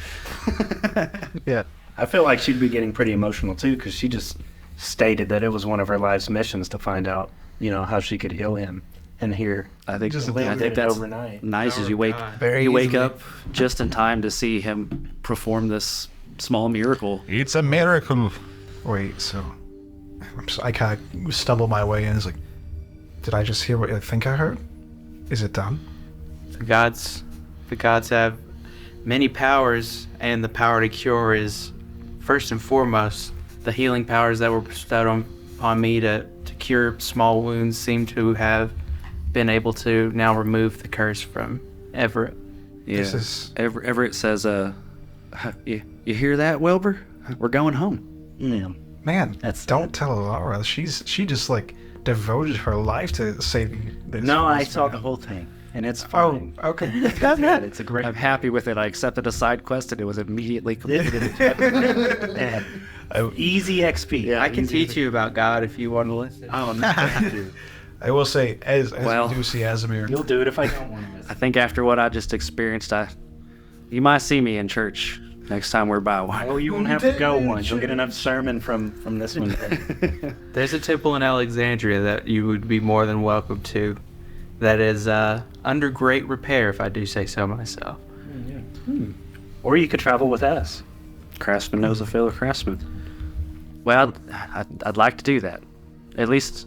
Yeah. I feel like she'd be getting pretty emotional too, because she just stated that it was one of her life's missions to find out, how she could heal him. And here, I think Just that's overnight. nice as you wake up just in time to see him perform this small miracle. It's a miracle. Wait, so I kind of stumble my way in. It's like, did I just hear what I think I heard? Is it done? The gods have many powers, and the power to cure is first and foremost. The healing powers that were bestowed on me to cure small wounds seem to have been able to now remove the curse from Everett. Yeah. Everett says, you hear that, Wilbur? We're going home. Yeah. Man, don't tell Elara. She just devoted her life to saving this. No, I saw the whole thing, and it's fine. Oh, okay. It's a great. I'm happy with it. I accepted a side quest and it was immediately completed. Easy XP. Yeah, I can teach you about God if you want to listen. Oh, no. I will say, as Well, we do see Azamir, You'll do it if I don't want to miss I think after what I just experienced, you might see me in church next time we're by one. Oh, you won't have to go once. You'll get enough sermon from this one. There's a temple in Alexandria that you would be more than welcome to. That is under great repair, if I do say so myself. Or you could travel with us. Craftsman knows a fellow craftsman. Well, I'd like to do that. At least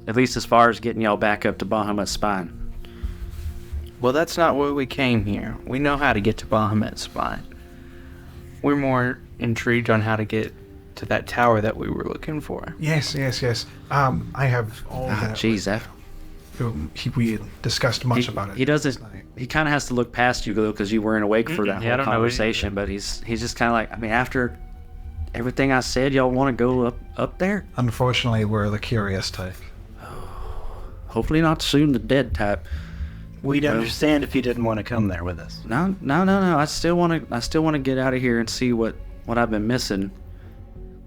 as far as getting y'all back up to Bahamut's spine. Well, that's not why we came here. We know how to get to Bahamut's spine. We're more intrigued on how to get to that tower that we were looking for. Yes. I have all that. Jeez, We had discussed much about it. He doesn't. He kind of has to look past you, though, because you weren't awake for that Yeah, I whole don't know. conversation. But he's just kind of like, after everything I said, y'all want to go up there? Unfortunately, we're the curious type. Hopefully not soon the dead type. We'd understand if you didn't want to come there with us. No. I still want to get out of here and see what I've been missing.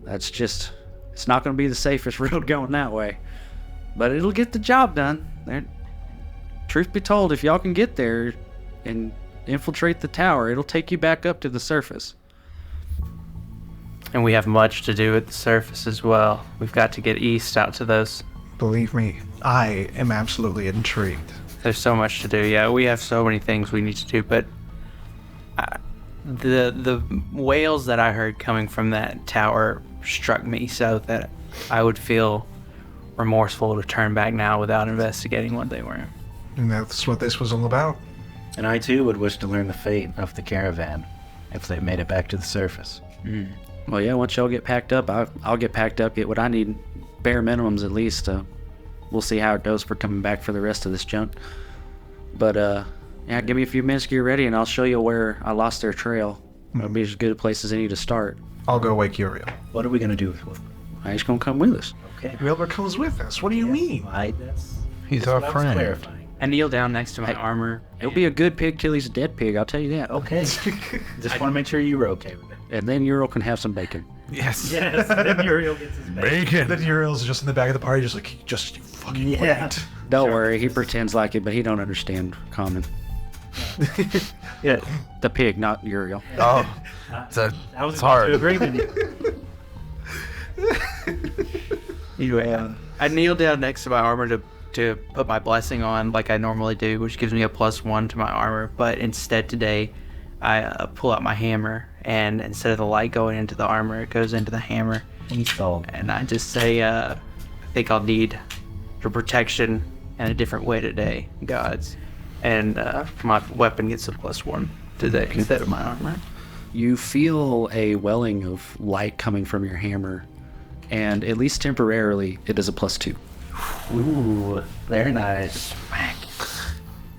That's just. It's not going to be the safest road going that way, but it'll get the job done. Truth be told, if y'all can get there and infiltrate the tower, it'll take you back up to the surface. And we have much to do at the surface as well. We've got to get east out to those. Believe me, I am absolutely intrigued. There's so much to do. Yeah, we have so many things we need to do, but the wails that I heard coming from that tower struck me so that I would feel remorseful to turn back now without investigating what they were. And that's what this was all about. And I too would wish to learn the fate of the caravan if they made it back to the surface. Well, yeah. Once y'all get packed up, I'll get packed up. Get what I need, bare minimums at least. We'll see how it goes for coming back for the rest of this junk. But yeah, give me a few minutes to get ready, and I'll show you where I lost their trail. It'll be as good a place as any to start. I'll go wake Yuriael. What are we gonna do with Wilbur? He's gonna come with us. Okay. Wilbur comes with us. What do you mean? He's our friend. I kneel down next to my armor. It'll be a good pig till he's a dead pig. I'll tell you that. Okay. Just want to make sure you were okay with it. And then Uriel can have some bacon. Yes. Yes. Then Yuriel gets his Bacon. Then Yuriel's just in the back of the party, just like, you fucking wait. Don't worry, he pretends like it, but he don't understand common. Yeah. The pig, not Uriel. Oh, I was it's about hard. to agree with you. Anyway, I kneel down next to my armor to put my blessing on like I normally do, which gives me a +1 to my armor. But instead today, I pull out my hammer, and instead of the light going into the armor, it goes into the hammer. And I just say, I think I'll need your protection in a different way today, gods. And my weapon gets a +1 today instead of my armor. You feel a welling of light coming from your hammer, and at least temporarily, it is a +2. Ooh, very nice.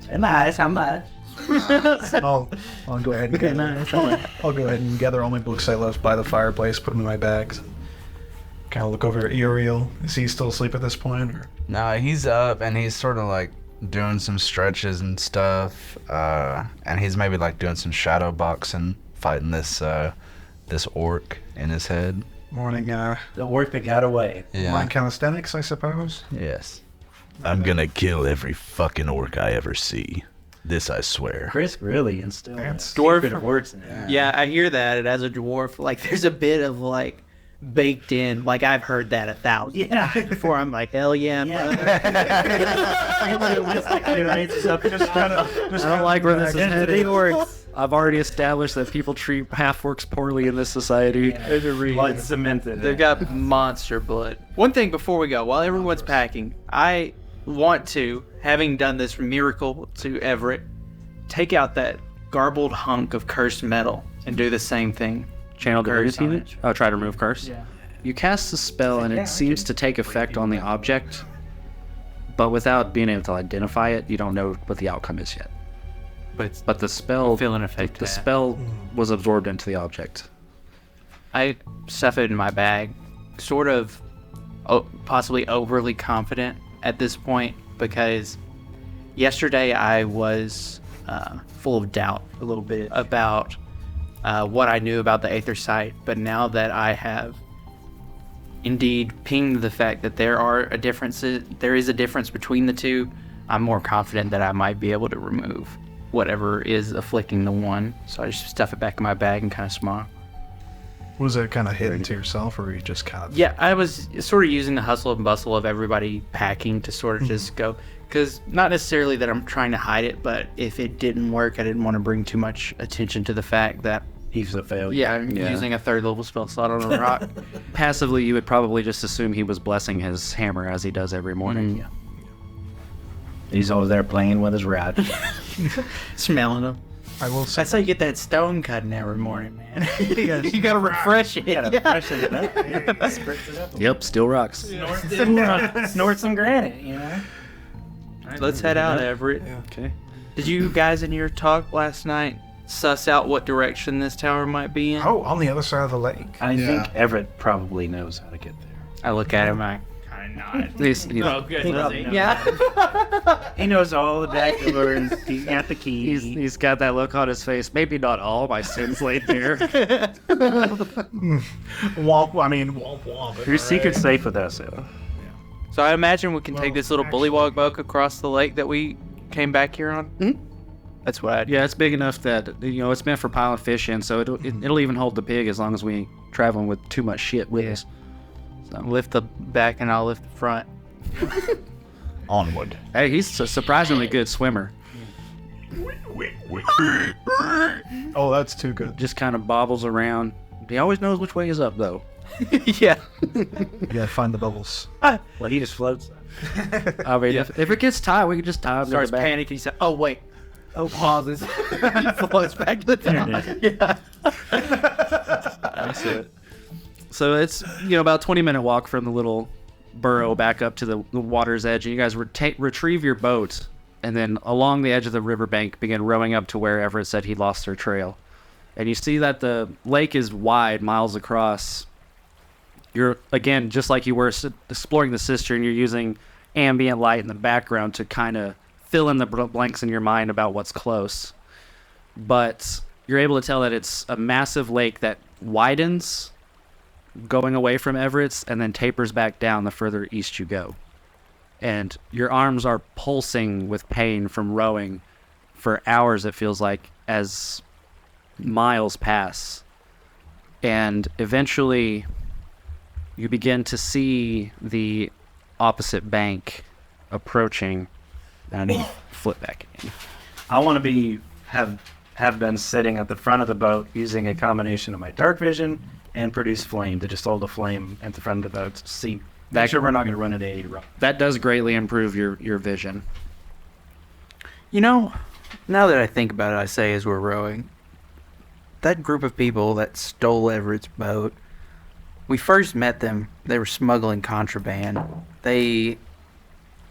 Very nice. How much? I'll go ahead and I'll go ahead and gather all my books I left by the fireplace, put them in my bags. Kind of look over at Yuriael. Is he still asleep at this point? Or? No, he's up and he's sort of like doing some stretches and stuff. And he's maybe like doing some shadow boxing, fighting this orc in his head. Morning, The orc that got away. Yeah. morning calisthenics, I suppose. Yes. I'm gonna kill every fucking orc I ever see. This I swear. Chris really instilled That's dwarf. It works in it. Yeah, I hear that. And as a dwarf, like, there's a bit of, like, baked in. Like, I've heard that 1,000 Yeah. times before. I'm like, hell yeah, brother. I don't like where this is headed. I've already established that people treat half-orcs poorly in this society. Blood cemented. They've got monster blood. One thing before we go, while everyone's packing, I want to, having done this miracle to Everett, take out that garbled hunk of cursed metal and do the same thing. Channel Curse divinity? on it. Oh, try to remove curse? Yeah. You cast the spell and it seems to take effect on the object, but without being able to identify it, you don't know what the outcome is yet. But the spell, Feeling effect. the spell was absorbed into the object. I stuff it in my bag, sort of possibly overly confident at this point, because yesterday I was full of doubt a little bit about what I knew about the Aether site, but now that I have indeed pinged the fact that there is a difference between the two, I'm more confident that I might be able to remove whatever is afflicting the one. So I just stuff it back in my bag and kind of smile. Was it kind of hidden to yourself, or were you just kind of... Yeah, I was sort of using the hustle and bustle of everybody packing to sort of just go, because not necessarily that I'm trying to hide it, but if it didn't work, I didn't want to bring too much attention to the fact that, He's a failure. yeah, I'm using a 3rd level spell slot on a rock. Passively, you would probably just assume he was blessing his hammer as he does every morning. He's over there playing with his rat. Smelling them. I will say... That's how you get that stone cutting every morning, man. You gotta refresh it. Freshen it up. Spritz it up. Yep, still rocks. Snort some granite, you know? Let's head out, Everett. Okay. Did you guys in your talk last night suss out what direction this tower might be in? Oh, on the other side of the lake. I think Everett probably knows how to get there. I look at him, I kind of nod. He's- Yeah. He knows all the back doors. He's got the keys. he's got that look on his face. Maybe not all my sins laid bare. Womp, womp, womp. Your secret's safe with us, though. So I imagine we can take this little bullywog boat across the lake that we came back here on? Mhm. That's what I'd... Yeah, it's big enough that, it's meant for piling fish in, so it'll even hold the pig as long as we ain't traveling with too much shit with us. So. Lift the back and I'll lift the front. Onward. Hey, he's a surprisingly good swimmer. Oh, that's too good. Just kind of bobbles around. He always knows which way is up, though. Yeah. You gotta find the bubbles. Well, he just floats. I mean, if it gets tight, we can just tie him to Starts the back. panicking. He said, "Oh wait." Oh, pauses. Floats back to the top. Yeah. So it's about 20-minute walk from the little burrow back up to the water's edge, and you guys retrieve your boat, and then along the edge of the riverbank begin rowing up to where Everett said he lost their trail. And you see that the lake is wide, miles across. You're again just like you were exploring the cistern. You're using ambient light in the background to kind of fill in the blanks in your mind about what's close. But you're able to tell that it's a massive lake that widens going away from Everett's and then tapers back down the further east you go. And your arms are pulsing with pain from rowing for hours, it feels like, as miles pass. And eventually you begin to see the opposite bank approaching. And I need to flip back in. I want to have been sitting at the front of the boat using a combination of my dark vision and produce flame to just hold the flame at the front of the boat to see. Make sure we're not going to run into any rock. That does greatly improve your vision. Now that I think about it, I say as we're rowing, that group of people that stole Everett's boat, we first met them, they were smuggling contraband. They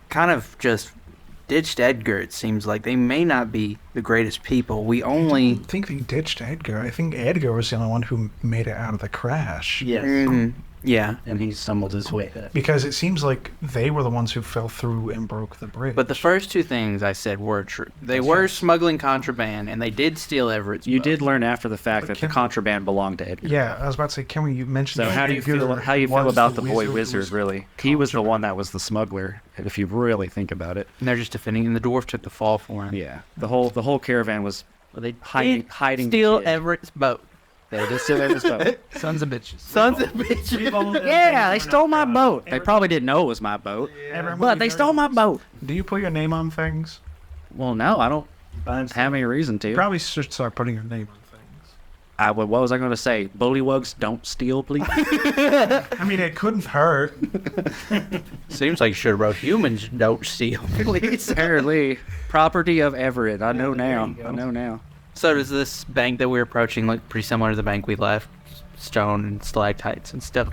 kind of just ditched Edgar, it seems like. They may not be the greatest people. We only... I think they ditched Edgar. I think Edgar was the only one who made it out of the crash. Yes. Yeah. And he stumbled his way up. Because it seems like they were the ones who fell through and broke the bridge. But the first two things I said were true. They were smuggling contraband, and they did steal Everett's You boat. did learn after the fact that the contraband belonged to Edgar. Yeah, I was about to say, can we mention... So how do you feel about the boy wizard, really? He was the one that was the smuggler, if you really think about it. And they're just defending, and the dwarf took the fall for him. Yeah. The whole caravan was They hiding steal the kid. Everett's boat. They did steal Everett's boat. Sons of bitches. Sons of bitches. Yeah, they stole my boat. They probably didn't know it was my boat, but they stole my boat. Do you put your name on things? Well, no, I don't have any reason to. You probably should start putting your name on things. What was I going to say? Bullywugs don't steal, please. I mean, it couldn't hurt. Seems like you should have wrote humans don't steal. Apparently, property of Everett. I know now. So does this bank that we're approaching look pretty similar to the bank we left? Stone and stalactites and stuff.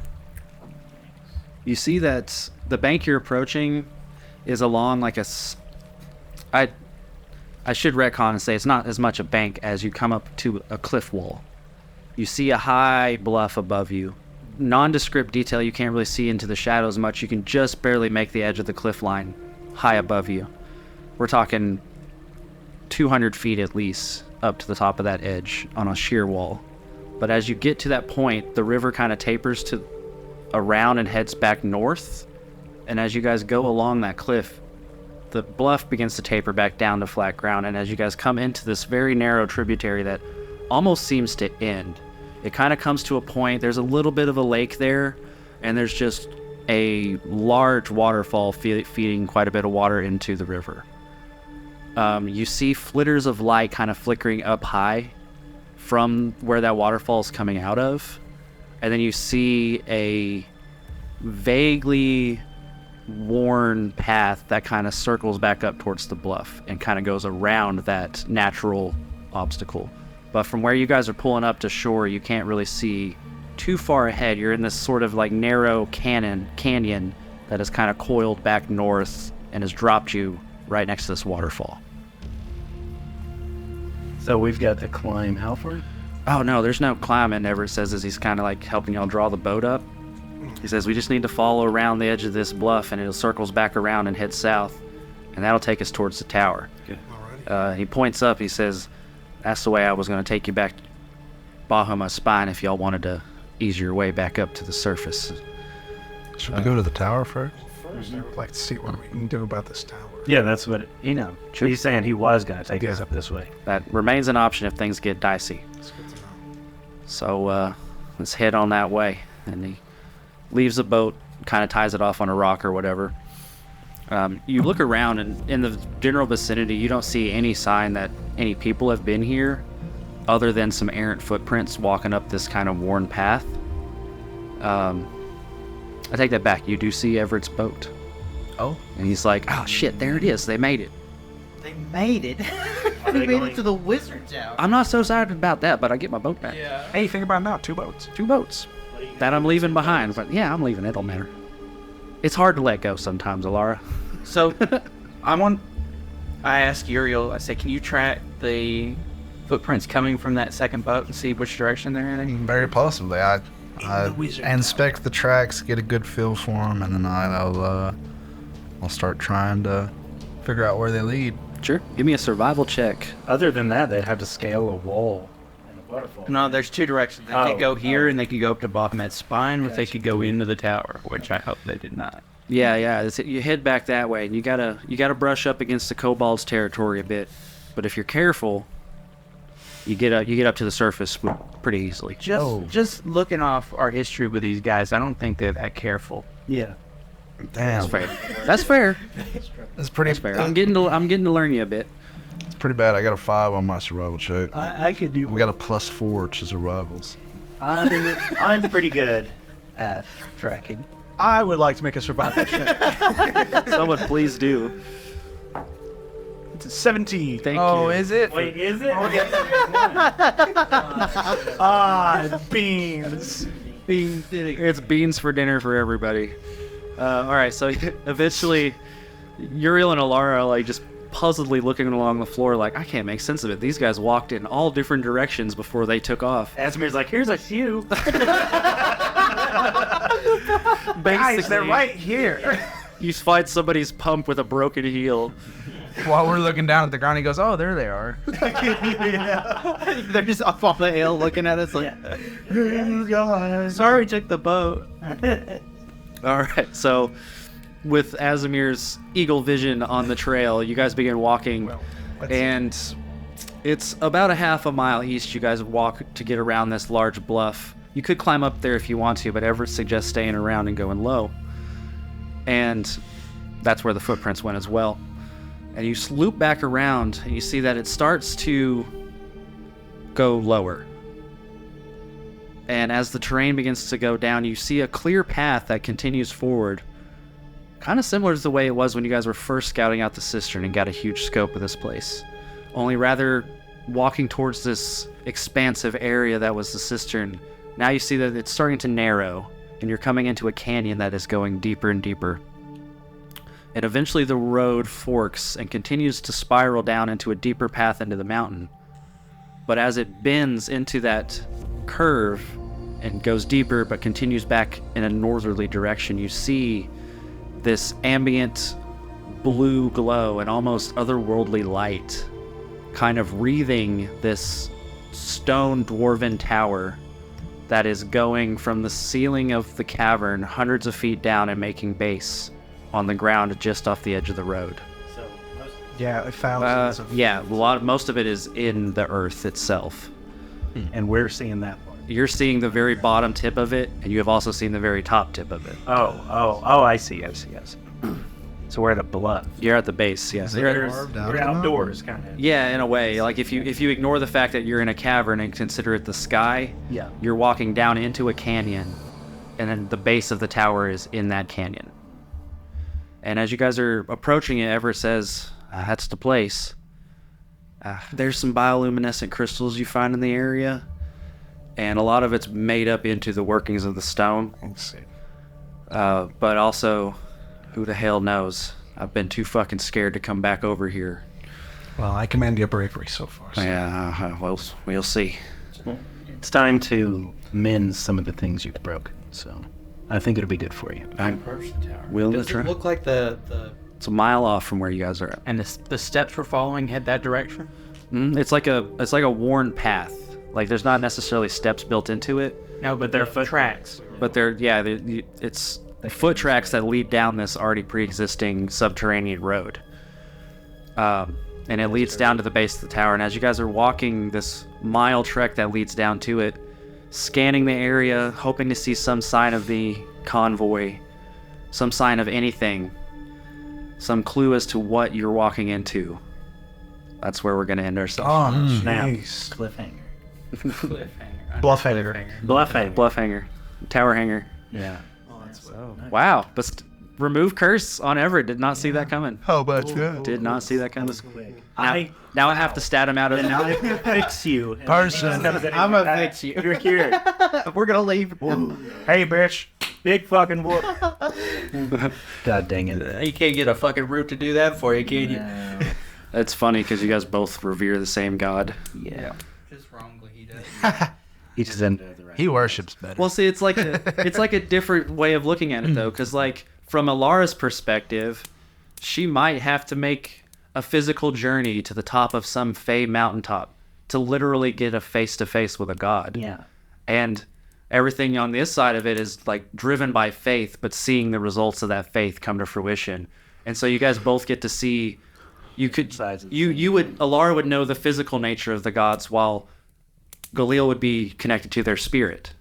You see that the bank you're approaching is along like I should retcon and say it's not as much a bank as you come up to a cliff wall. You see a high bluff above you. Nondescript detail, you can't really see into the shadows much. You can just barely make the edge of the cliff line high above you. We're talking 200 feet at least up to the top of that edge on a sheer wall. But as you get to that point, the river kind of tapers to around and heads back north. And as you guys go along that cliff, the bluff begins to taper back down to flat ground. And as you guys come into this very narrow tributary that almost seems to end, it kind of comes to a point. There's a little bit of a lake there, and there's just a large waterfall feeding quite a bit of water into the river. You see flitters of light kind of flickering up high from where that waterfall is coming out of. And then you see a vaguely worn path that kind of circles back up towards the bluff and kind of goes around that natural obstacle. But from where you guys are pulling up to shore, you can't really see too far ahead. You're in this sort of like narrow canyon that is kind of coiled back north and has dropped you right next to this waterfall. So we've got to climb how far? Oh no, there's no climbing, Everett says as he's kind of like helping y'all draw the boat up. He says we just need to follow around the edge of this bluff and it circles back around and heads south, and that'll take us towards the tower. He points up, he says, that's the way I was going to take you back Bahamut's spine if y'all wanted to ease your way back up to the surface. Should we go to the tower first? I'd like to see what we can do about this tower. Yeah, that's what he's saying. He was going to take us up this way. That remains an option if things get dicey. That's good to know. So let's head on that way. And he leaves the boat, kind of ties it off on a rock or whatever. You look around, and in the general vicinity, you don't see any sign that any people have been here, other than some errant footprints walking up this kind of worn path. I take that back. You do see Everett's boat. Oh. And he's like, oh shit, there it is. They made it. They made it. They made it to the wizard tower. I'm not so excited about that, but I get my boat back. Yeah. Hey, think about it now. 2 boats. 2 boats that I'm leaving behind. But yeah, I'm leaving. It don't matter. It's hard to let go sometimes, Elara. So, I asked Yuriael, I said, can you track the footprints coming from that second boat and see which direction they're heading? Very possibly. I inspect the tracks, get a good feel for them, and then I'll start trying to figure out where they lead. Sure. Give me a survival check. Other than that, they'd have to scale a wall and a waterfall. No, there's 2 directions. They could go here and they could go up to Bahamut's spine, or they could go into the tower, which I hope they did not. Yeah. You head back that way, and you gotta brush up against the kobold's territory a bit. But if you're careful, you get up to the surface pretty easily. Just looking off our history with these guys, I don't think they're that careful. Yeah. Damn. That's fair. That's pretty Fair. I'm getting to learn you a bit. It's pretty bad. I got a 5 on my survival check. I could do. We got a +4 to survivals. I'm pretty good at tracking. I would like to make a survival check. Someone please do. It's 17. Thank you. Oh, is it? Wait, is it? Ah, beans. It's beans for dinner for everybody. All right, so eventually, Yuriel and Elara are like just puzzledly looking along the floor, like, I can't make sense of it. These guys walked in all different directions before they took off. Asimir's like, here's a shoe. Basically, they're right here. you find somebody's pump with a broken heel. While we're looking down at the ground, he goes, "Oh, there they are." They're just up on the hill looking at us like, sorry we took the boat. All right, so with Asimir's eagle vision on the trail, you guys begin walking, and it's about a half a mile east. You guys walk to get around this large bluff. You could climb up there if you want to, but Everett suggests staying around and going low. And that's where the footprints went as well. And you loop back around, and you see that it starts to go lower. And as the terrain begins to go down, you see a clear path that continues forward. Kind of similar to the way it was when you guys were first scouting out the cistern and got a huge scope of this place. Only rather walking towards this expansive area that was the cistern, now you see that it's starting to narrow, and you're coming into a canyon that is going deeper and deeper. And eventually the road forks and continues to spiral down into a deeper path into the mountain. But as it bends into that curve and goes deeper but continues back in a northerly direction, you see this ambient blue glow and almost otherworldly light kind of wreathing this stone dwarven tower that is going from the ceiling of the cavern hundreds of feet down and making base on the ground just off the edge of the road. Yeah, thousands of... most of it is in the earth itself. And we're seeing that part. You're seeing the very bottom tip of it, and you have also seen the very top tip of it. Oh, I see. So we're at a bluff. You're at the base, yes. We're outdoors, kind of. Yeah, in a way. Like if you ignore the fact that you're in a cavern and consider it the sky, Yeah. you're walking down into a canyon, and then the base of the tower is in that canyon. And as you guys are approaching it, Everett says, that's the place. There's some bioluminescent crystals you find in the area, and a lot of it's made up into the workings of the stone. But also, who the hell knows? I've been too fucking scared to come back over here. Well, I commend your bravery so far. So. Yeah, we'll see. It's time to mend some of the things you've broken, so I think it'll be good for you. I'm willing to try. Does it look like the It's a mile off from where you guys are at. and the steps we're following head that direction? It's like a worn path. Like there's not necessarily steps built into it, No, but they're foot tracks. but it's foot tracks that lead down this already pre-existing subterranean road. And it leads down to the base of the tower. And as you guys are walking this mile trek that leads down to it, scanning the area, hoping to see some sign of the convoy, some sign of anything, some clue as to what you're walking into. That's where we're going to end our session. Oh, Snap. nice. Cliffhanger. Bluff Hanger. Tower hanger. Yeah. Wow. But remove curse on Everett. Did not see that coming. How about that? Did not see that coming. Quick. Now I have to stat him out of Now I fix you. Person. I'm gonna fix you. You're here. We're gonna leave. Hey, bitch. Big fucking whoop. God dang it. You can't get a fucking root to do that for you, can you? It's funny because you guys both revere the same god. Yeah. Just wrongly, he does. He just ended the right. He worships better. Well, see, it's like a different way of looking at it though, because like from Elara's perspective, she might have to make a physical journey to the top of some fey mountaintop to literally get a face-to-face with a god. Yeah. And everything on this side of it is like driven by faith, but seeing the results of that faith come to fruition. And so you guys both get to see. Elara would know the physical nature of the gods, while Galil would be connected to their spirit,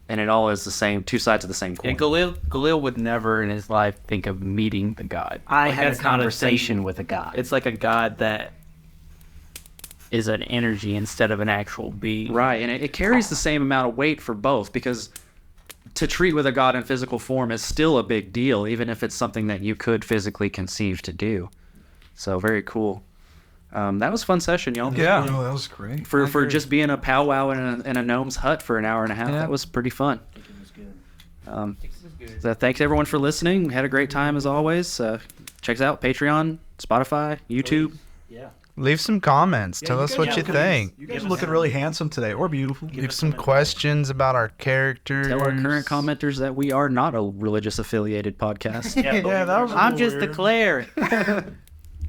and it all is the same, two sides of the same coin. And Galil would never in his life think of meeting the god. I Like, had a that's not conversation thing. with a god. It's like a god that is an energy instead of an actual being. Right, and it carries the same amount of weight for both, because to treat with a god in physical form is still a big deal, even if it's something that you could physically conceive to do. So very cool. That was a fun session, y'all. Yeah. No, that was great. For just being a powwow in a gnome's hut for an hour and a half, that was pretty fun. So thanks everyone for listening. We had a great time as always. Check us out, Patreon, Spotify, YouTube. Yeah. Leave some comments. Tell us what you think. You guys are looking really handsome today, or beautiful. Leave some questions about our characters. Tell our current commenters that we are not a religious affiliated podcast. Yeah, that was. I'm just the cleric.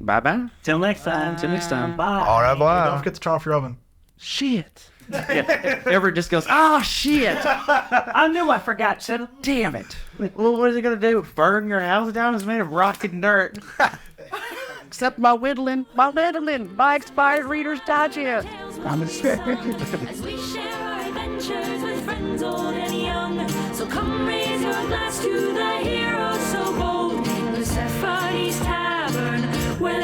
Bye-bye. Till next time. Till next time. Bye. Au revoir. Don't forget to turn off your oven. Shit. Everett just goes, oh, shit. I knew I forgot to. Damn it. Well, what is it gonna do? Burn your house down? It's made of rock and dirt. Except my whittling, my expired Reader's Digest. As we share our adventures with friends old and young. So come raise your glass to the hero so bold in the Persephone's Tavern, where